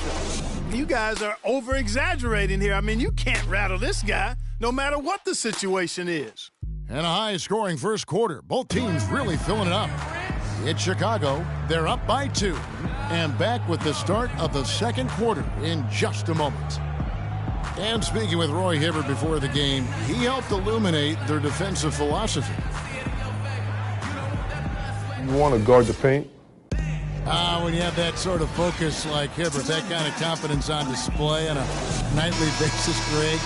You guys are over-exaggerating here. I mean, you can't rattle this guy no matter what the situation is. And a high-scoring first quarter. Both teams really filling it up. It's Chicago. They're up by 2. And back with the start of the second quarter in just a moment. And speaking with Roy Hibbert before the game, he helped illuminate their defensive philosophy. You want to guard the paint? When you have that sort of focus like Hibbert, that kind of confidence on display on a nightly basis, Greg,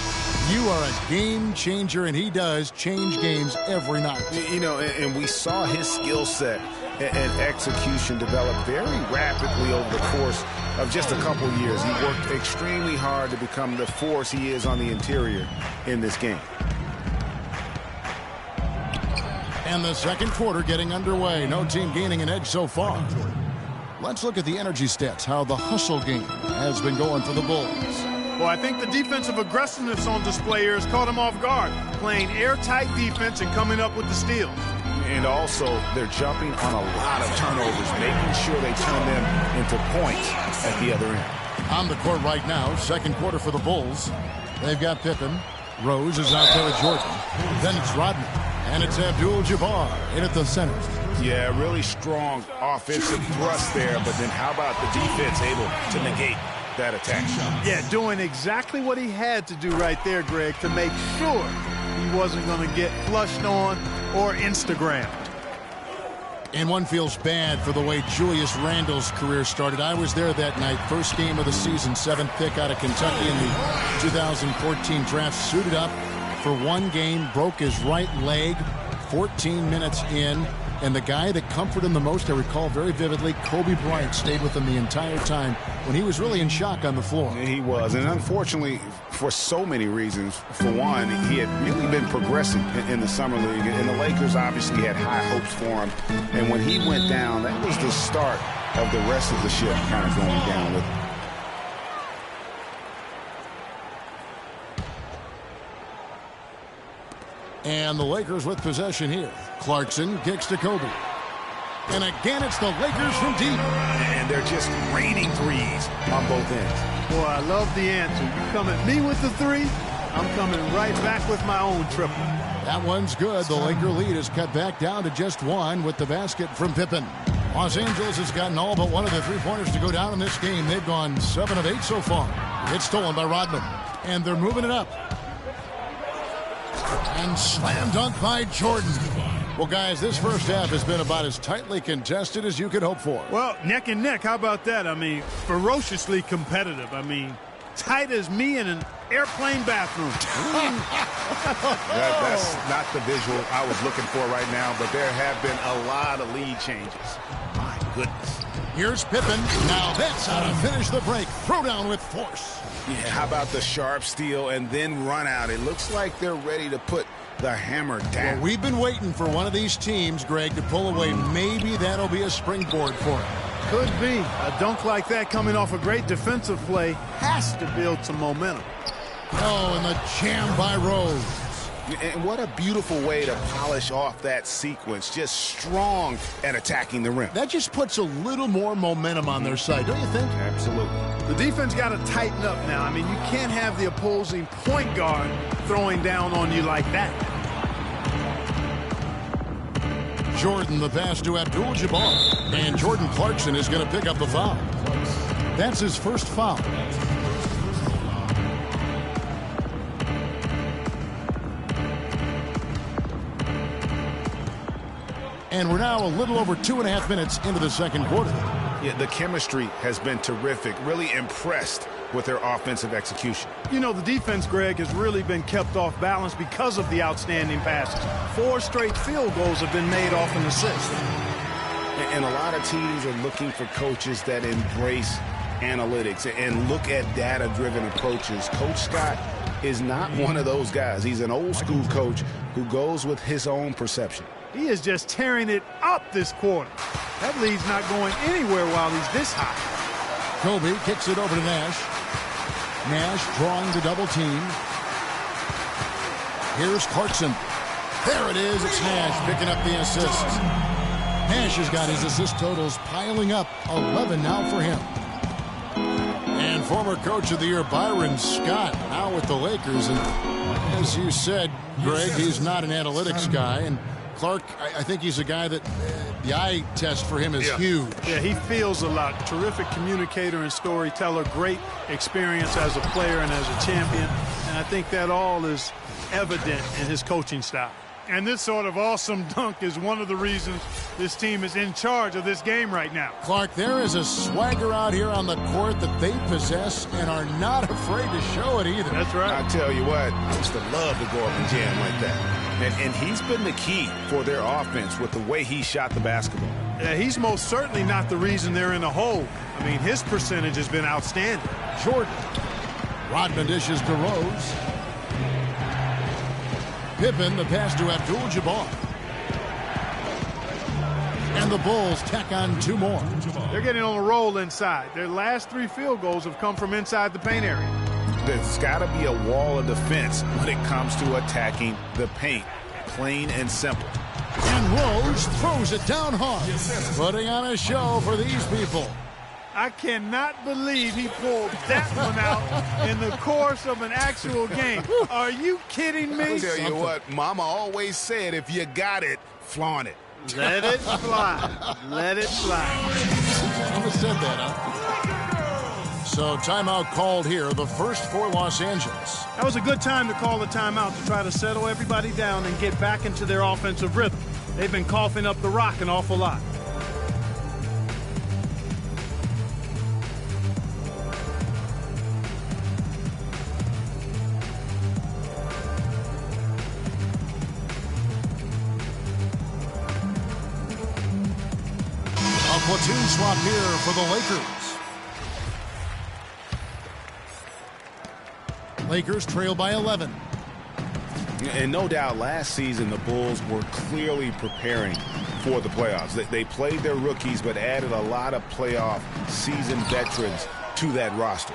you are a game changer, and he does change games every night. You know, and we saw his skill set and execution develop very rapidly over the course of just a couple years. He worked extremely hard to become the force he is on the interior in this game. And the second quarter getting underway. No team gaining an edge so far. Let's look at the energy stats, how the hustle game has been going for the Bulls. Well, I think the defensive aggressiveness on display here has caught them off guard, playing airtight defense and coming up with the steals. And also, they're jumping on a lot of turnovers, making sure they turn them into points at the other end. On the court right now, second quarter for the Bulls. They've got Pippen. Rose is out there with Jordan. Then it's Rodman. And it's Abdul-Jabbar in at the center. Yeah, really strong offensive thrust there, but then how about the defense able to negate that attack? Yeah, doing exactly what he had to do right there, Greg, to make sure he wasn't going to get flushed on or Instagrammed. And one feels bad for the way Julius Randle's career started. I was there that night, first game of the season, 7th pick out of Kentucky in the 2014 draft, suited up for one game, broke his right leg 14 minutes in. And the guy that comforted him the most, I recall very vividly, Kobe Bryant stayed with him the entire time when he was really in shock on the floor. He was, and unfortunately, for so many reasons. For one, he had really been progressing in the summer league, and the Lakers obviously had high hopes for him. And when he went down, that was the start of the rest of the ship kind of going down with him. And the Lakers with possession here. Clarkson kicks to Kobe. And again, it's the Lakers from deep. And they're just raining threes on both ends. Boy, I love the answer. You come at me with the three, I'm coming right back with my own triple. That one's good. The Laker lead is cut back down to just one with the basket from Pippen. Los Angeles has gotten all but one of the three-pointers to go down in this game. They've gone 7 of 8 so far. It's stolen by Rodman. And they're moving it up. And slam dunk by Jordan. Well, guys, this first half has been about as tightly contested as you could hope for. Well, neck and neck. How about that? I mean, ferociously competitive. I mean, tight as me in an airplane bathroom. That's not the visual I was looking for right now, but there have been a lot of lead changes. My goodness. Here's Pippen. Now that's how to finish the break. Throw down with force. Yeah, how about the sharp steal and then run out? It looks like they're ready to put the hammer down. Well, we've been waiting for one of these teams, Greg, to pull away. Maybe that'll be a springboard for it. Could be. A dunk like that coming off a great defensive play has to build some momentum. Oh, and the jam by Rose. And what a beautiful way to polish off that sequence. Just strong at attacking the rim. That just puts a little more momentum on their side, don't you think? Absolutely. The defense got to tighten up now. I mean, you can't have the opposing point guard throwing down on you like that. Jordan, the pass to Abdul-Jabbar. And Jordan Clarkson is going to pick up the foul. That's his first foul. And we're now a little over 2.5 minutes into the second quarter. Yeah, the chemistry has been terrific. Really impressed with their offensive execution. You know, the defense, Greg, has really been kept off balance because of the outstanding passes. 4 straight field goals have been made off an assist. And a lot of teams are looking for coaches that embrace analytics and look at data-driven approaches. Coach Scott is not one of those guys. He's an old-school coach who goes with his own perception. He is just tearing it up this quarter. That lead's not going anywhere while he's this high. Kobe kicks it over to Nash. Nash drawing the double team. Here's Clarkson. There it is. It's Nash picking up the assist. Nash has got his assist totals piling up. 11 now for him. And former coach of the year Byron Scott now with the Lakers. And as you said, Greg, he's not an analytics guy. And Clark, I think he's a guy that the eye test for him is huge. Yeah, he feels a lot. Terrific communicator and storyteller. Great experience as a player and as a champion. And I think that all is evident in his coaching style. And this sort of awesome dunk is one of the reasons this team is in charge of this game right now. Clark, there is a swagger out here on the court that they possess and are not afraid to show it either. That's right. I tell you what, I used to love to go up and jam like that. And he's been the key for their offense with the way he shot the basketball. Yeah, he's most certainly not the reason they're in the hole. I mean, his percentage has been outstanding. Jordan. Rodman dishes to Rose. Pippen, the pass to Abdul-Jabbar. And the Bulls tack on 2 more. They're getting on a roll inside. Their last 3 field goals have come from inside the paint area. There's got to be a wall of defense when it comes to attacking the paint. Plain and simple. And Rose throws it down hard, putting on a show for these people. I cannot believe he pulled that one out in the course of an actual game. Are you kidding me? I'll tell you what, Mama always said, if you got it, flaunt it. Let it fly. Let it fly. Mama said that, huh? So timeout called here, the first for Los Angeles. That was a good time to call the timeout to try to settle everybody down and get back into their offensive rhythm. They've been coughing up the rock an awful lot. Platoon swap here for the Lakers. Lakers trail by 11. And no doubt last season the Bulls were clearly preparing for the playoffs. They played their rookies but added a lot of playoff seasoned veterans to that roster.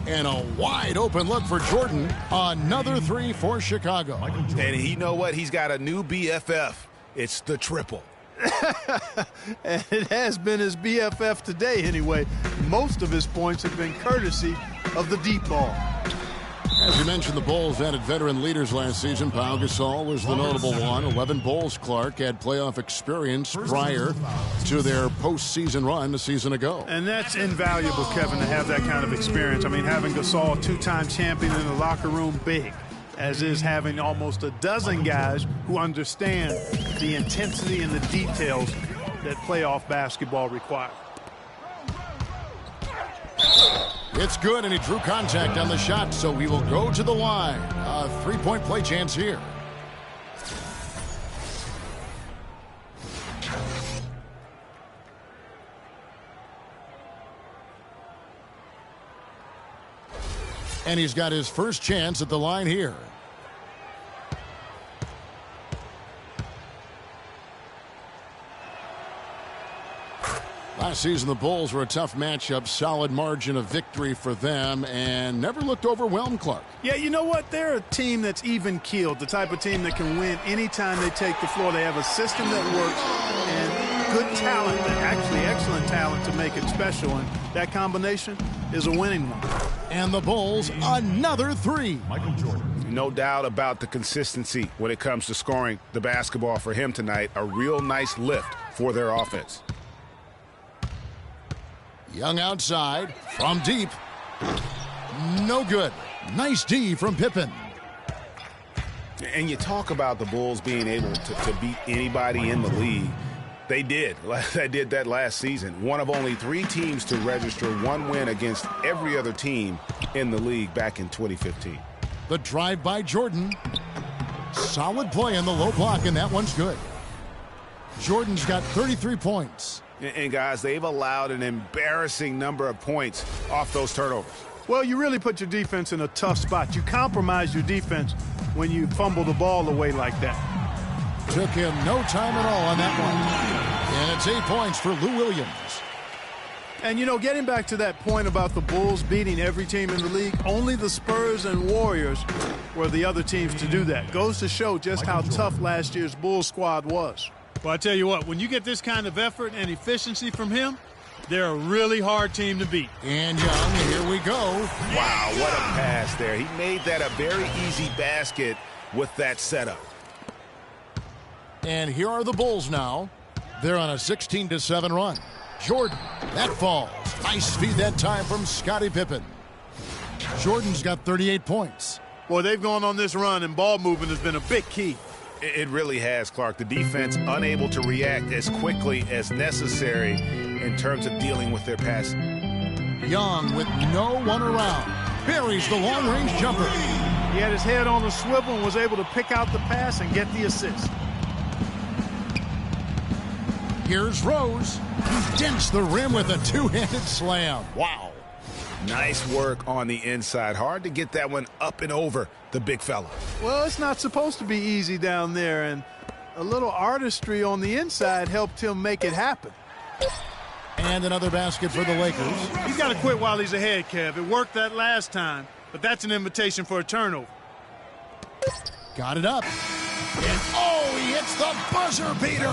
And a wide open look for Jordan. Another 3 for Chicago. And you know what? He's got a new BFF. It's the triple. And it has been his BFF today anyway. Most of his points have been courtesy of the deep ball. As you mentioned, the Bulls added veteran leaders last season. Pau Gasol was the notable one. 11 Bulls Clark had playoff experience prior to their postseason run a season ago. And that's invaluable, Kevin, to have that kind of experience. I mean, having Gasol, 2-time champion in the locker room, big. As is having almost a dozen guys who understand the intensity and the details that playoff basketball requires. It's good, and he drew contact on the shot, so we will go to the line. A 3-point play chance here. And he's got his first chance at the line here. Last season, the Bulls were a tough matchup, solid margin of victory for them, and never looked overwhelmed, Clark. Yeah, you know what? They're a team that's even-keeled, the type of team that can win anytime they take the floor. They have a system that works and good talent, actually excellent talent to make it special, and that combination is a winning one. And the Bulls, another 3. Michael Jordan. No doubt about the consistency when it comes to scoring the basketball for him tonight. A real nice lift for their offense. Young outside, from deep. No good. Nice D from Pippen. And you talk about the Bulls being able to beat anybody in the league. They did. They did that last season. One of only 3 teams to register 1 win against every other team in the league back in 2015. The drive by Jordan. Solid play in the low block, and that one's good. Jordan's got 33 points. And guys, they've allowed an embarrassing number of points off those turnovers. Well, you really put your defense in a tough spot. You compromise your defense when you fumble the ball away like that. Took him no time at all on that one. And it's 8 points for Lou Williams. And, you know, getting back to that point about the Bulls beating every team in the league, only the Spurs and Warriors were the other teams to do that. Goes to show just how tough last year's Bulls squad was. Well, I tell you what, when you get this kind of effort and efficiency from him, they're a really hard team to beat. And Young, here we go. Wow, what a pass there. He made that a very easy basket with that setup. And here are the Bulls now. They're on a 16-7 run. Jordan, that falls. Nice feed that time from Scottie Pippen. Jordan's got 38 points. Boy, they've gone on this run, and ball movement has been a big key. It really has, Clark. The defense unable to react as quickly as necessary in terms of dealing with their passing. Young with no one around. Buries the long-range jumper. He had his head on a swivel and was able to pick out the pass and get the assist. Here's Rose. He dents the rim with a 2-handed slam. Wow. Nice work on the inside. Hard to get that one up and over the big fella. Well, it's not supposed to be easy down there, and a little artistry on the inside helped him make it happen. And another basket for the Lakers. He's got to quit while he's ahead, Kev. It worked that last time, but that's an invitation for a turnover. Got it up. And oh, he hits the buzzer beater.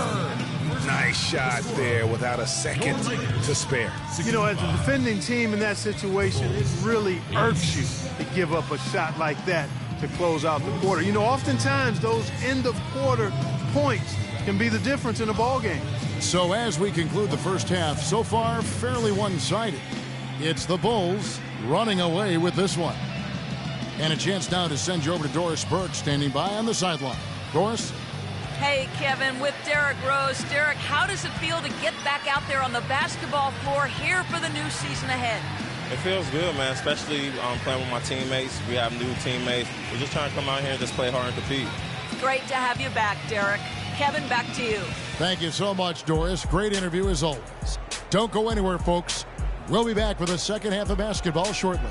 Nice shot there without a second to spare. You know, as a defending team in that situation, it really irks you to give up a shot like that to close out the quarter. You know, oftentimes those end-of-quarter points can be the difference in a ball game. So as we conclude the first half, so far fairly one-sided. It's the Bulls running away with this one. And a chance now to send you over to Doris Burke standing by on the sideline. Doris? Hey, Kevin, with Derrick Rose. Derrick, how does it feel to get back out there on the basketball floor here for the new season ahead? It feels good, man, especially playing with my teammates. We have new teammates. We're just trying to come out here and just play hard and compete. Great to have you back, Derrick. Kevin, back to you. Thank you so much, Doris. Great interview as always. Don't go anywhere, folks. We'll be back with the second half of basketball shortly.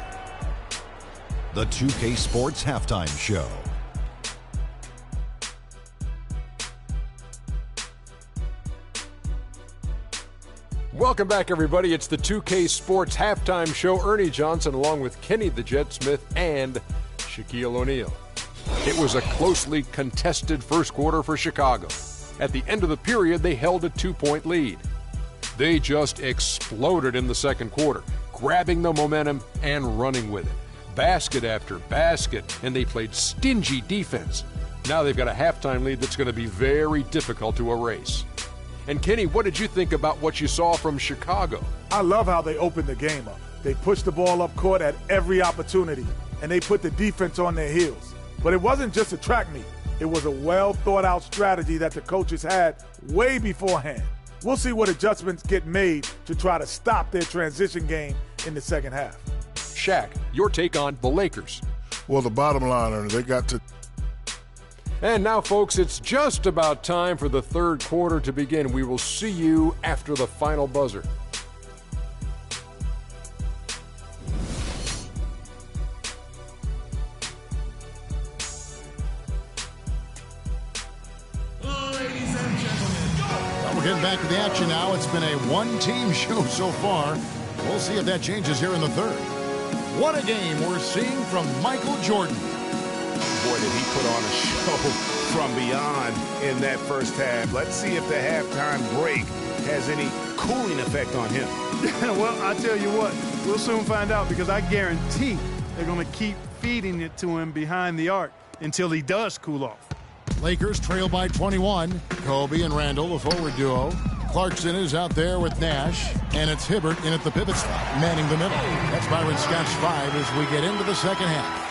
The 2K Sports Halftime Show. Welcome back, everybody. It's the 2K Sports Halftime Show. Ernie Johnson along with Kenny the Jet Smith and Shaquille O'Neal. It was a closely contested first quarter for Chicago. At the end of the period, they held a 2-point lead. They just exploded in the second quarter, grabbing the momentum and running with it. Basket after basket, and they played stingy defense. Now they've got a halftime lead that's going to be very difficult to erase. And Kenny, what did you think about what you saw from Chicago? I love how they opened the game up. They pushed the ball up court at every opportunity, and they put the defense on their heels. But it wasn't just a track meet. It was a well-thought-out strategy that the coaches had way beforehand. We'll see what adjustments get made to try to stop their transition game in the second half. Shaq, your take on the Lakers. Well, the bottom line, they got to... And now, folks, it's just about time for the third quarter to begin. We will see you after the final buzzer. Ladies and gentlemen, Well, we're getting back to the action now. It's been a one-team show so far. We'll see if that changes here in the third. What a game we're seeing from Michael Jordan. Boy, did he put on a show from beyond in that first half. Let's see if the halftime break has any cooling effect on him. Well, I tell you what, we'll soon find out because I guarantee they're going to keep feeding it to him behind the arc until he does cool off. Lakers trail by 21. Kobe and Randall, the forward duo. Clarkson is out there with Nash, and it's Hibbert in at the pivot spot, manning the middle. That's Byron Scott's 5 as we get into the second half.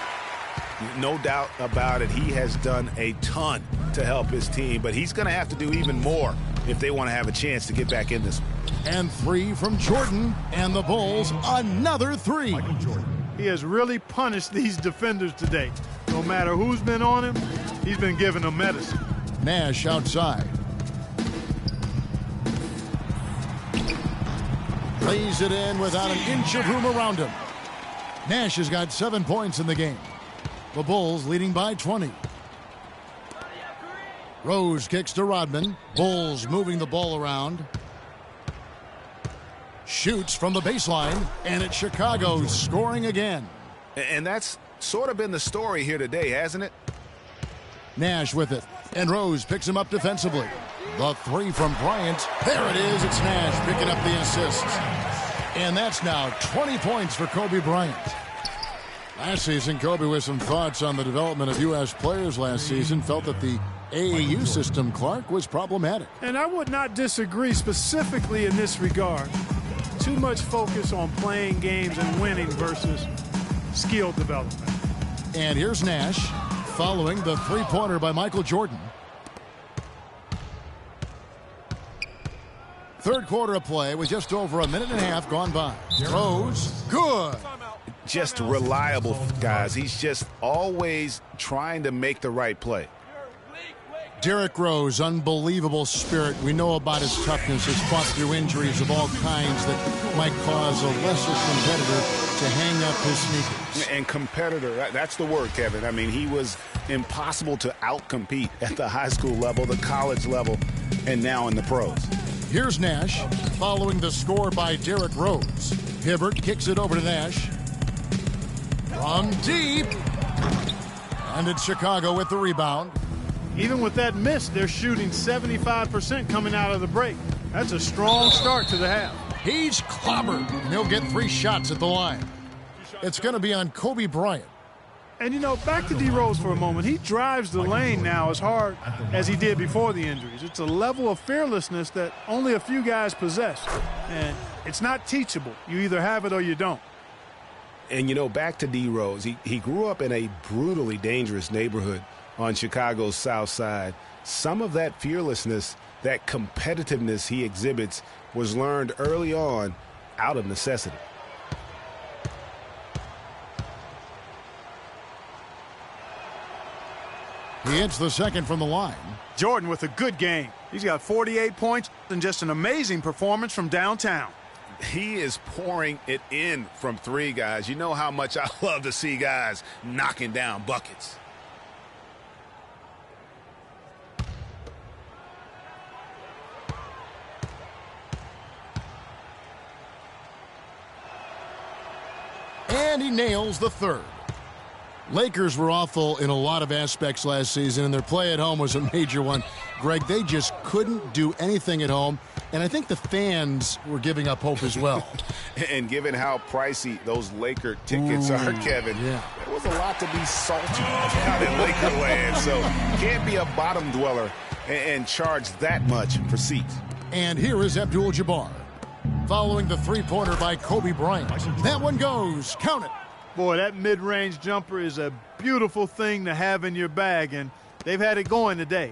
No doubt about it. He has done a ton to help his team, but he's going to have to do even more if they want to have a chance to get back in this. And 3 from Jordan, and the Bulls another 3. Michael Jordan. He has really punished these defenders today. No matter who's been on him, he's been giving them medicine. Nash outside. Lays it in without an inch of room around him. Nash has got 7 points in the game. The Bulls leading by 20. Rose kicks to Rodman. Bulls moving the ball around. Shoots from the baseline, and it's Chicago scoring again. And that's sort of been the story here today, hasn't it? Nash with it, and Rose picks him up defensively. The 3 from Bryant. There it is. It's Nash picking up the assist. And that's now 20 points for Kobe Bryant. Last season, Kobe, with some thoughts on the development of U.S. players last season, felt that the AAU system, Clark, was problematic. And I would not disagree specifically in this regard. Too much focus on playing games and winning versus skill development. And here's Nash following the three-pointer by Michael Jordan. Third quarter of play with just over a minute and a half gone by. Rose, good. Just reliable, guys. He's just always trying to make the right play. Derrick Rose, unbelievable spirit. We know about his toughness, has fought through injuries of all kinds that might cause a lesser competitor to hang up his sneakers. And competitor, that's the word, Kevin. I mean, he was impossible to outcompete at the high school level, the college level, and now in the pros. Here's Nash following the score by Derrick Rose. Hibbert kicks it over to Nash. From deep. And it's Chicago with the rebound. Even with that miss, they're shooting 75% coming out of the break. That's a strong start to the half. He's clobbered, and he'll get 3 shots at the line. It's going to be on Kobe Bryant. And, you know, back to D. Rose for a moment. He drives the lane now as hard as he did before the injuries. It's a level of fearlessness that only a few guys possess. And it's not teachable. You either have it or you don't. And, you know, back to D. Rose, he grew up in a brutally dangerous neighborhood on Chicago's South Side. Some of that fearlessness, that competitiveness he exhibits was learned early on out of necessity. He hits the second from the line. Jordan with a good game. He's got 48 points and just an amazing performance from downtown. He is pouring it in from 3, guys. You know how much I love to see guys knocking down buckets. And he nails the third. Lakers were awful in a lot of aspects last season, and their play at home was a major one. Greg, they just couldn't do anything at home, and I think the fans were giving up hope as well. And given how pricey those Laker tickets are, Kevin, there was a lot to be salty about in Laker land. So can't be a bottom dweller and charge that much for seats. And here is Abdul-Jabbar, following the three-pointer by Kobe Bryant. That one goes. Count it. Boy, that mid-range jumper is a beautiful thing to have in your bag, and they've had it going today.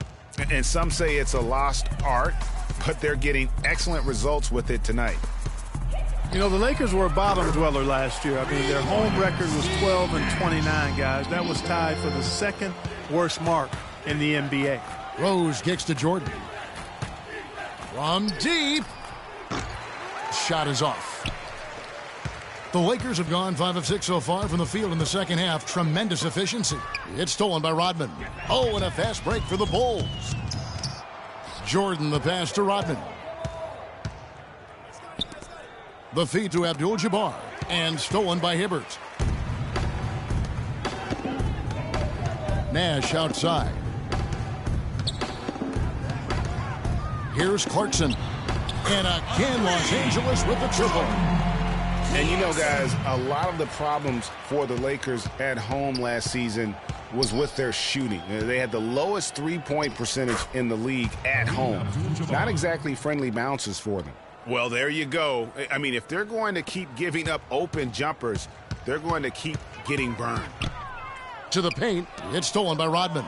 And some say it's a lost art, but they're getting excellent results with it tonight. You know, the Lakers were a bottom dweller last year. I mean, their home record was 12-29, guys. That was tied for the second worst mark in the NBA. Rose kicks to Jordan. From deep. Shot is off. The Lakers have gone 5 of 6 so far from the field in the second half. Tremendous efficiency. It's stolen by Rodman. Oh, and a fast break for the Bulls. Jordan the pass to Rodman. The feed to Abdul-Jabbar. And stolen by Hibbert. Nash outside. Here's Clarkson. And again, Los Angeles with the triple. And you know, guys, a lot of the problems for the Lakers at home last season was with their shooting. They had the lowest three-point percentage in the league at home. Not exactly friendly bounces for them. Well, there you go. I mean, if they're going to keep giving up open jumpers, they're going to keep getting burned. To the paint, it's stolen by Rodman.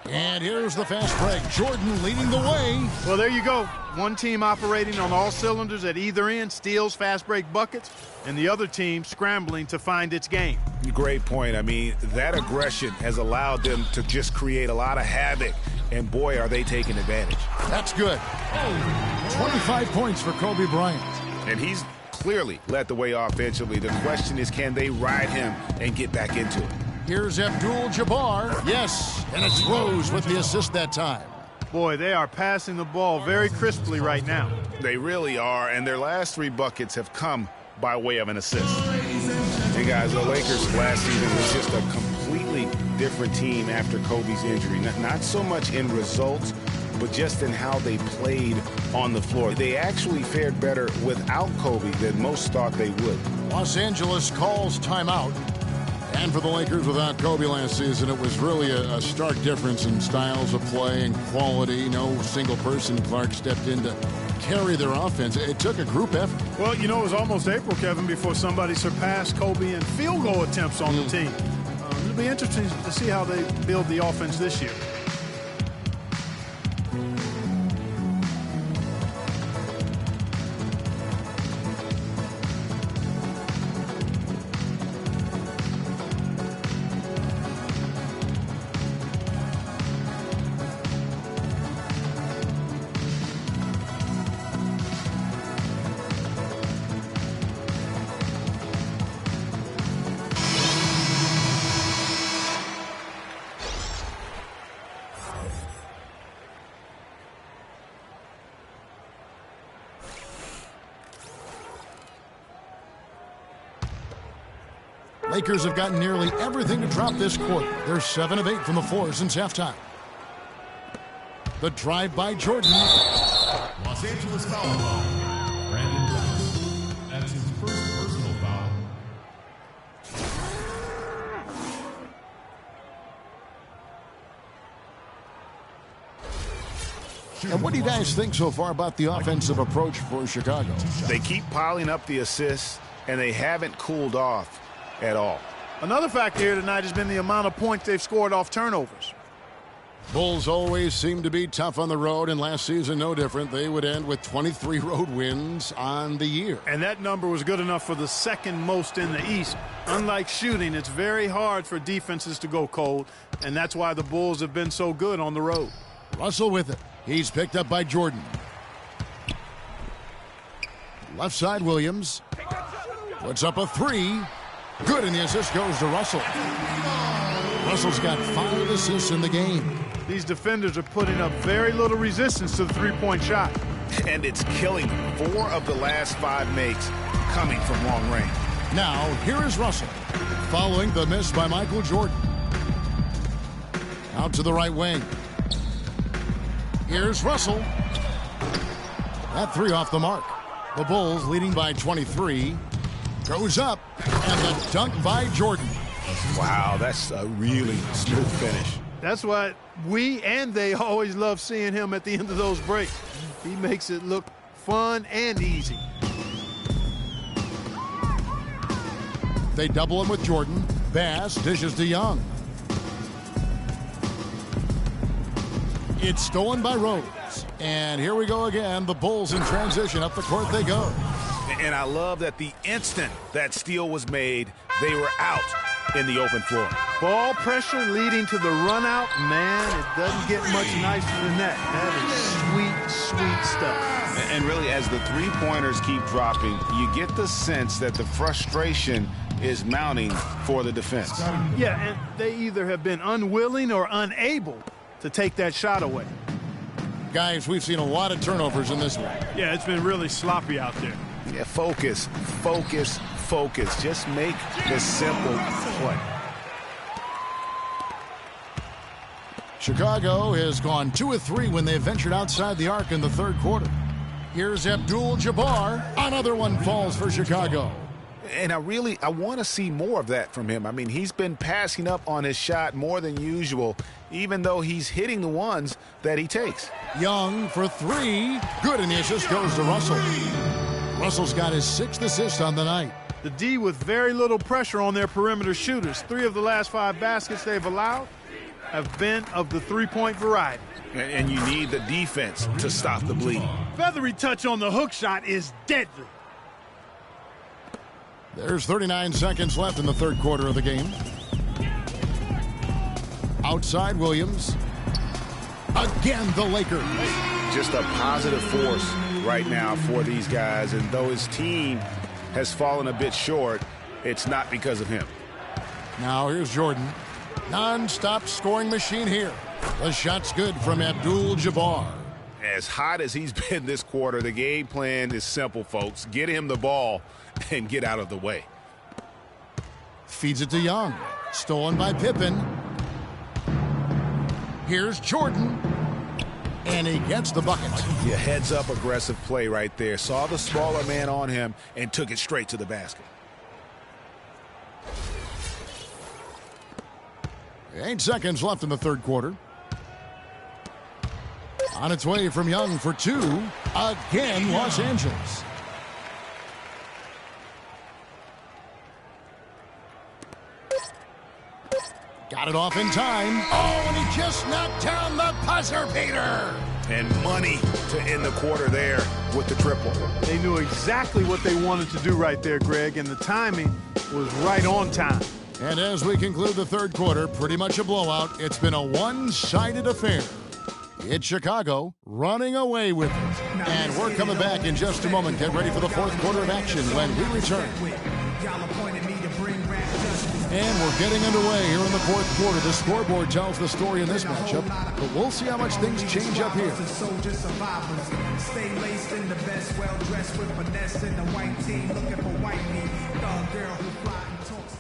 And here's the fast break. Jordan leading the way. Well, there you go. One team operating on all cylinders at either end, steals fast break buckets, and the other team scrambling to find its game. Great point. I mean, that aggression has allowed them to just create a lot of havoc, and boy, are they taking advantage. That's good. 25 points for Kobe Bryant. And he's clearly led the way offensively. The question is, can they ride him and get back into it? Here's Abdul-Jabbar. Yes, and it's Rose with the assist that time. Boy, they are passing the ball very crisply right now. They really are, and their last 3 buckets have come by way of an assist. Hey, guys, the Lakers last season was just a completely different team after Kobe's injury. Not so much in results, but just in how they played on the floor. They actually fared better without Kobe than most thought they would. Los Angeles calls timeout. And for the Lakers without Kobe last season, it was really a stark difference in styles of play and quality. No single person, Clark, stepped in to carry their offense. It took a group effort. Well, you know, it was almost April, Kevin, before somebody surpassed Kobe in field goal attempts on the team. It'll be interesting to see how they build the offense this year. Lakers have gotten nearly everything to drop this quarter. They're 7 of 8 from the floor since halftime. The drive by Jordan. Los Angeles foul ball. Brandon Rice. That's his first personal foul. And what do you guys think so far about the offensive approach for Chicago? They keep piling up the assists, and they haven't cooled off at all. Another factor here tonight has been the amount of points they've scored off turnovers. Bulls always seem to be tough on the road, and last season no different. They would end with 23 road wins on the year. And that number was good enough for the second most in the East. Unlike shooting, it's very hard for defenses to go cold, and that's why the Bulls have been so good on the road. Russell with it. He's picked up by Jordan. Left side, Williams. Puts up a three. Good, and the assist goes to Russell. Russell's got 5 assists in the game. These defenders are putting up very little resistance to the three-point shot. And it's killing them. 4 of the last 5 makes coming from long range. Now, here is Russell, following the miss by Michael Jordan. Out to the right wing. Here's Russell. That 3 off the mark. The Bulls leading by 23. Goes up, and the dunk by Jordan. Wow, that's a really smooth finish. That's why we and they always love seeing him at the end of those breaks. He makes it look fun and easy. They double him with Jordan. Bass dishes to Young. It's stolen by Rose. And here we go again. The Bulls in transition. Up the court they go. And I love that the instant that steal was made, they were out in the open floor. Ball pressure leading to the run out. Man, it doesn't get much nicer than that. That is sweet, sweet stuff. And really, as the three-pointers keep dropping, you get the sense that the frustration is mounting for the defense. Yeah, and they either have been unwilling or unable to take that shot away. Guys, we've seen a lot of turnovers in this one. Yeah, it's been really sloppy out there. Yeah, focus, focus, focus. Just make the simple play. Chicago has gone 2 of 3 when they ventured outside the arc in the third quarter. Here's Abdul-Jabbar. Another one falls for Chicago. And I want to see more of that from him. I mean, he's been passing up on his shot more than usual, even though he's hitting the ones that he takes. Young for 3. Good, and the assist goes to Russell. Russell's got his 6th assist on the night. The D with very little pressure on their perimeter shooters. 3 of the last 5 baskets they've allowed have been of the three-point variety. And you need the defense to stop the bleeding. Feathery touch on the hook shot is deadly. There's 39 seconds left in the third quarter of the game. Outside Williams. Again, the Lakers. Just a positive force right now for these guys. And though his team has fallen a bit short, it's not because of him. Now here's Jordan. Non-stop scoring machine here. The shot's good from Abdul-Jabbar. As hot as he's been this quarter, the game plan is simple, folks. Get him the ball and get out of the way. Feeds it to Young. Stolen by Pippen. Here's Jordan. And he gets the bucket. Yeah, heads-up aggressive play right there. Saw the smaller man on him and took it straight to the basket. 8 seconds left in the third quarter. On its way from Young for 2. Again, Los Angeles. Got it off in time. Oh, and he just knocked down the buzzer beater. And money to end the quarter there with the triple. They knew exactly what they wanted to do right there, Greg, and the timing was right on time. And as we conclude the third quarter, pretty much a blowout. It's been a one-sided affair. It's Chicago running away with it. And we're coming back in just a moment. Get ready for the fourth quarter of action when we return. And we're getting underway here in the fourth quarter. The scoreboard tells the story in this matchup, but we'll see how much things change up here. Stay laced in the best, well-dressed with finesse in the white tee, looking for white meat. Dog girl who fly and talks.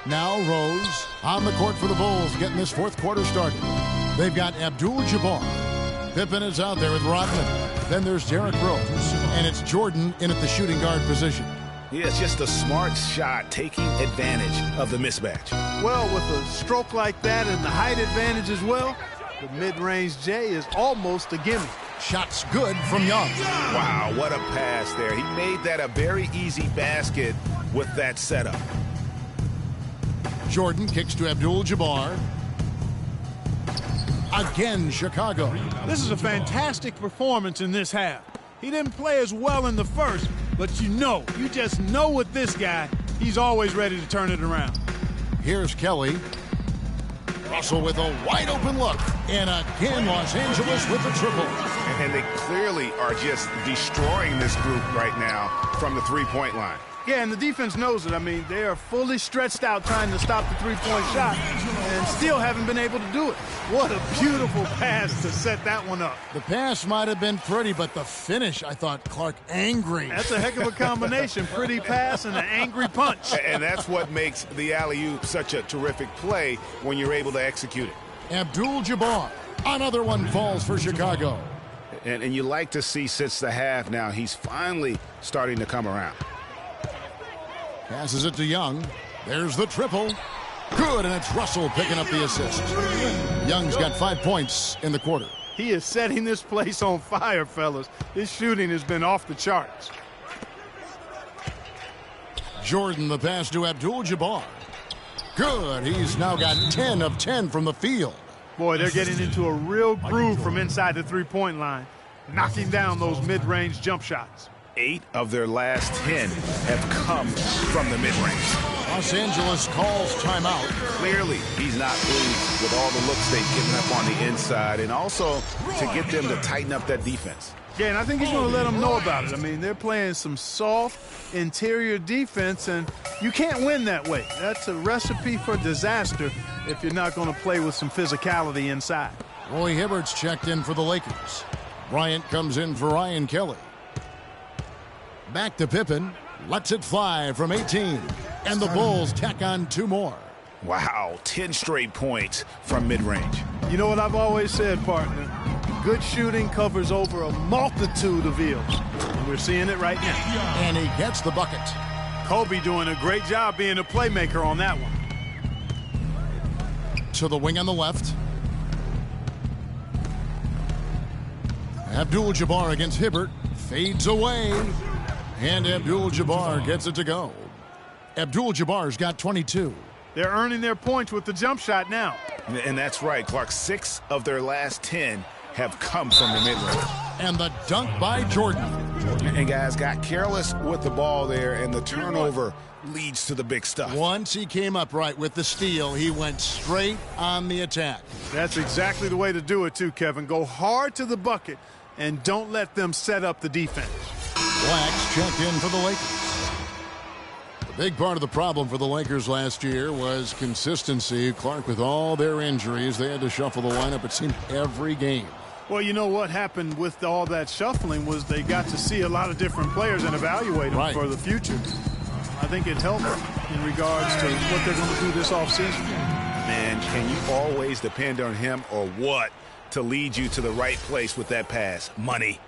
Now Rose on the court for the Bulls, getting this fourth quarter started. They've got Abdul-Jabbar. Pippen is out there with Rodman. Then there's Derrick Rose. And it's Jordan in at the shooting guard position. Yeah, it's just a smart shot, taking advantage of the mismatch. Well, with a stroke like that and the height advantage as well, the mid-range J is almost a gimme. Shots good from Young. Wow, what a pass there. He made that a very easy basket with that setup. Jordan kicks to Abdul-Jabbar. Again, Chicago. This is a fantastic performance in this half. He didn't play as well in the first, but you just know with this guy, he's always ready to turn it around. Here's Kelly. Russell with a wide open look. And again, Los Angeles with the triple. And they clearly are just destroying this group right now from the three-point line. Yeah, and the defense knows it. I mean, they are fully stretched out trying to stop the three-point shot and still haven't been able to do it. What a beautiful pass to set that one up. The pass might have been pretty, but the finish, I thought, Clark, angry. That's a heck of a combination. Pretty pass and an angry punch. And that's what makes the alley-oop such a terrific play when you're able to execute it. Abdul-Jabbar. Another one falls for Chicago. And you like to see since the half now, he's finally starting to come around. Passes it to Young. There's the triple. Good, and it's Russell picking up the assist. Young's got 5 points in the quarter. He is setting this place on fire, fellas. His shooting has been off the charts. Jordan, the pass to Abdul-Jabbar. Good. He's now got 10 of 10 from the field. Boy, they're getting into a real groove from inside the three-point line, knocking down those mid-range jump shots. 8 of their last 10 have come from the mid-range. Los Angeles calls timeout. Clearly, he's not pleased with all the looks they've given up on the inside, and also to get them to tighten up that defense. Yeah, and I think he's going to let them know about it. I mean, they're playing some soft interior defense, and you can't win that way. That's a recipe for disaster if you're not going to play with some physicality inside. Roy Hibbert's checked in for the Lakers. Bryant comes in for Ryan Kelly. Back to Pippen. Lets it fly from 18. And the Bulls tack on 2 more. Wow, 10 straight points from mid-range. You know what I've always said, partner? Good shooting covers over a multitude of ills. And we're seeing it right now. And he gets the bucket. Kobe doing a great job being a playmaker on that one. To the wing on the left. Abdul-Jabbar against Hibbert. Fades away. And Abdul-Jabbar gets it to go. Abdul-Jabbar's got 22. They're earning their points with the jump shot now. And that's right, Clark. 6 of their last 10 have come from the mid-range. And the dunk by Jordan. And guys got careless with the ball there, and the turnover leads to the big stuff. Once he came up right with the steal, he went straight on the attack. That's exactly the way to do it too, Kevin. Go hard to the bucket and don't let them set up the defense. Blacks checked in for the Lakers. The big part of the problem for the Lakers last year was consistency. Clark, with all their injuries, they had to shuffle the lineup, it seemed, every game. Well, you know what happened with all that shuffling was they got to see a lot of different players and evaluate them for the future. I think it helped in regards to what they're going to do this offseason. Man, can you always depend on him or what to lead you to the right place with that pass? Money.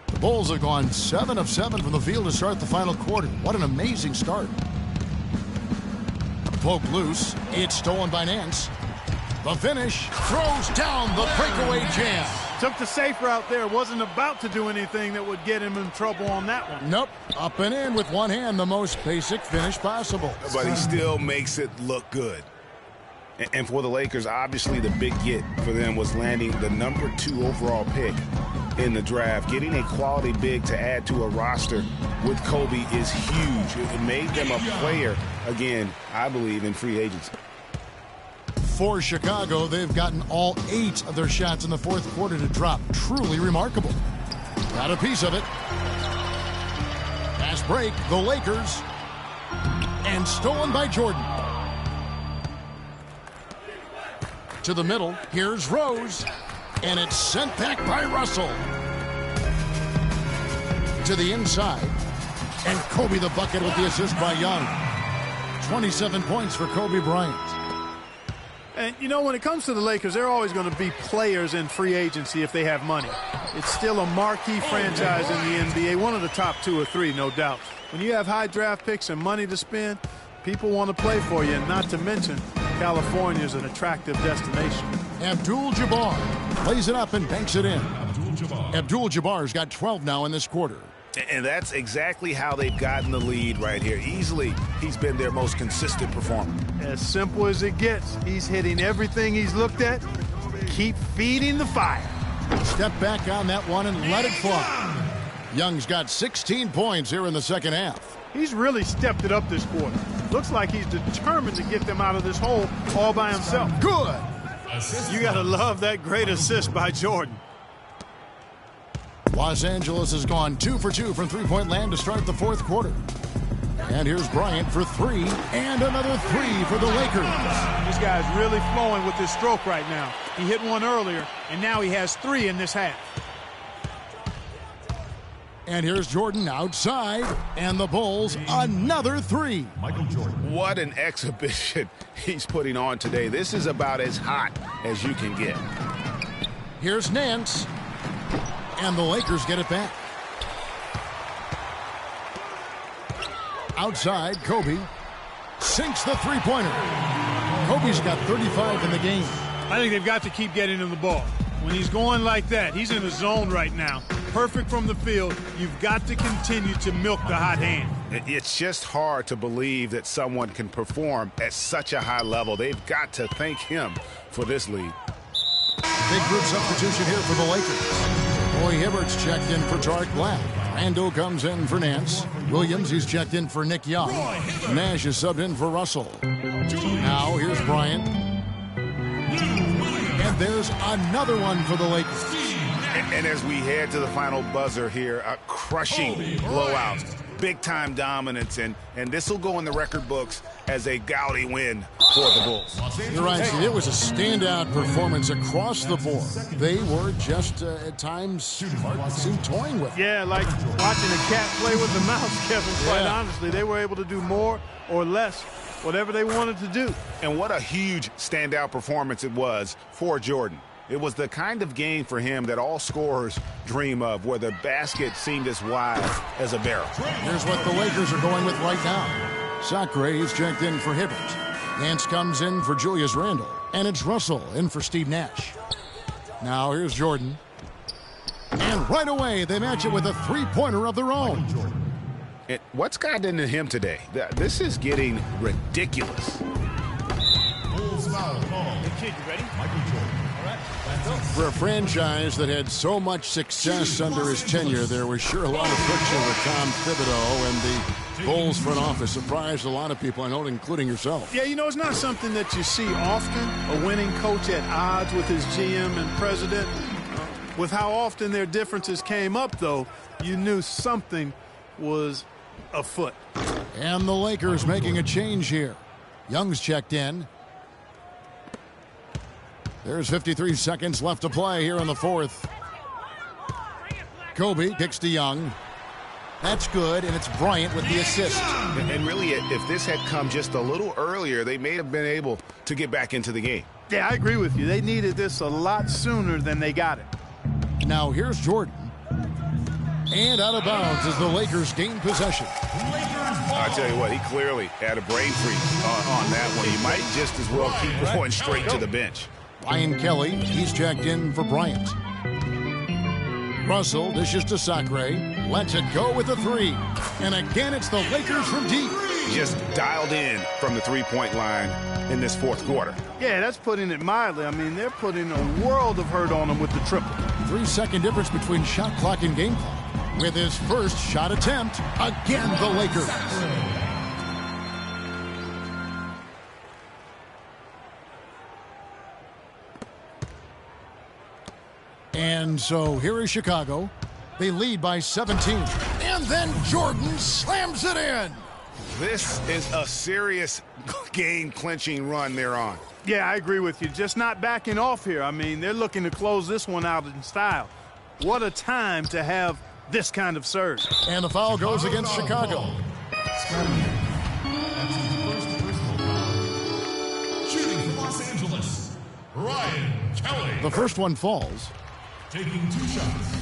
The Bulls have gone 7 of 7 from the field to start the final quarter. What an amazing start. Poked loose. It's stolen by Nance. The finish. Throws down the breakaway jam. Took the safe route there. Wasn't about to do anything that would get him in trouble on that one. Nope. Up and in with one hand. The most basic finish possible. But he still makes it look good. And for the Lakers, obviously the big get for them was landing the number 2 overall pick in the draft. Getting a quality big to add to a roster with Kobe is huge. It made them a player, again, I believe, in free agency. For Chicago, they've gotten all 8 of their shots in the fourth quarter to drop. Truly remarkable. Got a piece of it. Pass break, the Lakers. And stolen by Jordan. To the middle, here's Rose. And it's sent back by Russell. To the inside. And Kobe the bucket with the assist by Young. 27 points for Kobe Bryant. And, you know, when it comes to the Lakers, they're always going to be players in free agency if they have money. It's still a marquee franchise in the NBA, one of the top 2 or 3, no doubt. When you have high draft picks and money to spend, people want to play for you, and not to mention California is an attractive destination. Abdul-Jabbar lays it up and banks it in. Abdul-Jabbar's got 12 now in this quarter. And that's exactly how they've gotten the lead right here. Easily, he's been their most consistent performer. As simple as it gets. He's hitting everything he's looked at. Keep feeding the fire. Step back on that one and let it fly. Young's got 16 points here in the second half. He's really stepped it up this quarter. Looks like he's determined to get them out of this hole all by himself. Good. You got to love that great assist by Jordan. Los Angeles has gone 2 for 2 from three-point land to start the fourth quarter. And here's Bryant for 3, and another 3 for the Lakers. This guy's really flowing with his stroke right now. He hit one earlier, and now he has 3 in this half. And here's Jordan outside, and the Bulls another 3. Michael Jordan. What an exhibition he's putting on today. This is about as hot as you can get. Here's Nance, and the Lakers get it back. Outside, Kobe sinks the three-pointer. Kobe's got 35 in the game. I think they've got to keep getting him the ball. When he's going like that, he's in the zone right now. Perfect from the field. You've got to continue to milk the hot hand. It's just hard to believe that someone can perform at such a high level. They've got to thank him for this lead. Big group substitution here for the Lakers. Roy Hibbert's checked in for Tariq Black. Randall comes in for Nance. Williams, he's checked in for Nick Young. Nash is subbed in for Russell. Now here's Bryant. And there's another one for the Lakers. And as we head to the final buzzer here, a crushing blowout. Big-time dominance, and this will go in the record books as a gaudy win for the Bulls. You're right, Steve. It was a standout performance across the board. They were just, at times, seemed toying with it. Yeah, like watching a cat play with a mouse, Kevin, quite honestly. They were able to do more or less, whatever they wanted to do. And what a huge standout performance it was for Jordan. It was the kind of game for him that all scorers dream of, where the basket seemed as wide as a barrel. Here's what the Lakers are going with right now. Sacre is checked in for Hibbert. Nance comes in for Julius Randle. And it's Russell in for Steve Nash. Now here's Jordan. And right away, they match it with a three-pointer of their own. And what's gotten into him today? This is getting ridiculous. Bulls foul call. Hey, kid, you ready? Michael Jordan. For a franchise that had so much success under his tenure, there was sure a lot of friction with Tom Thibodeau, and the Bulls front office surprised a lot of people, I know, including yourself. Yeah, you know, it's not something that you see often, a winning coach at odds with his GM and president. With how often their differences came up, though, you knew something was afoot. And the Lakers making a change here. Young's checked in. There's 53 seconds left to play here in the fourth. Kobe kicks to Young. That's good, and it's Bryant with the assist. And really, if this had come just a little earlier, they may have been able to get back into the game. Yeah, I agree with you. They needed this a lot sooner than they got it. Now here's Jordan. And out of bounds as the Lakers gain possession. I tell you what, he clearly had a brain freeze on that one. He might just as well keep going straight to the bench. Ryan Kelly, he's checked in for Bryant. Russell dishes to Sacre, lets it go with a three. And again, it's the Lakers from deep. Just dialed in from the three-point line in this fourth quarter. Yeah, that's putting it mildly. I mean, they're putting a world of hurt on him with the triple. 3-second difference between shot clock and game clock. With his first shot attempt, again the Lakers. And so here is Chicago. They lead by 17. And then Jordan slams it in. This is a serious game-clinching run they're on. Yeah, I agree with you. Just not backing off here. I mean, they're looking to close this one out in style. What a time to have this kind of surge. And the foul goes against Chicago. That's his first Kelly. The first one falls. Taking 2 shots.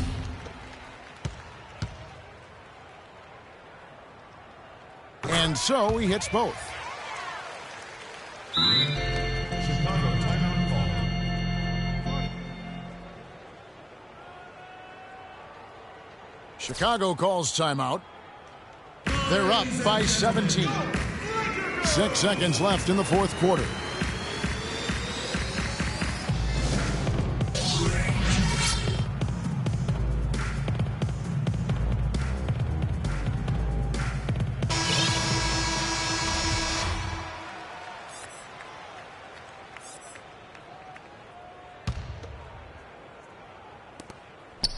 And so he hits both. Chicago timeout call. Chicago calls timeout. They're up by 17. 6 seconds left in the fourth quarter.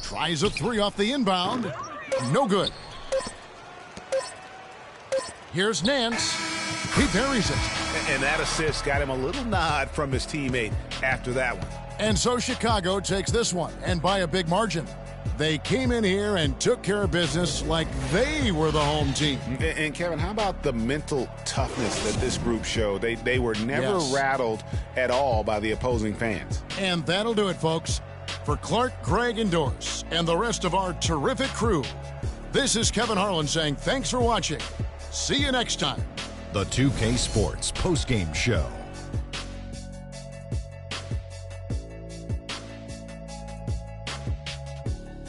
Tries a 3 off the inbound. No good. Here's Nance. He buries it. And that assist got him a little nod from his teammate after that one. And so Chicago takes this one, and by a big margin. They came in here and took care of business like they were the home team. And Kevin, how about the mental toughness that this group showed? They were never rattled at all by the opposing fans. And that'll do it, folks. For Clark, Greg, and Doris, and the rest of our terrific crew, this is Kevin Harlan saying thanks for watching. See you next time. The 2K Sports postgame show.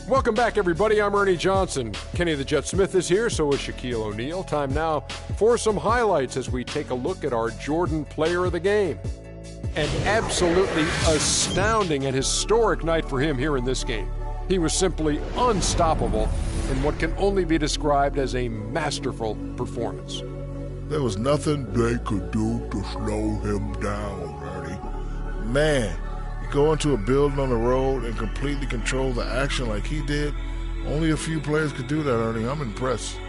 Welcome back, everybody. I'm Ernie Johnson. Kenny the Jet Smith is here, so is Shaquille O'Neal. Time now for some highlights as we take a look at our Jordan Player of the Game. An absolutely astounding and historic night for him here in this game. He was simply unstoppable in what can only be described as a masterful performance. There was nothing they could do to slow him down, Ernie. Man, you go into a building on the road and completely control the action like he did. Only a few players could do that, Ernie. I'm impressed.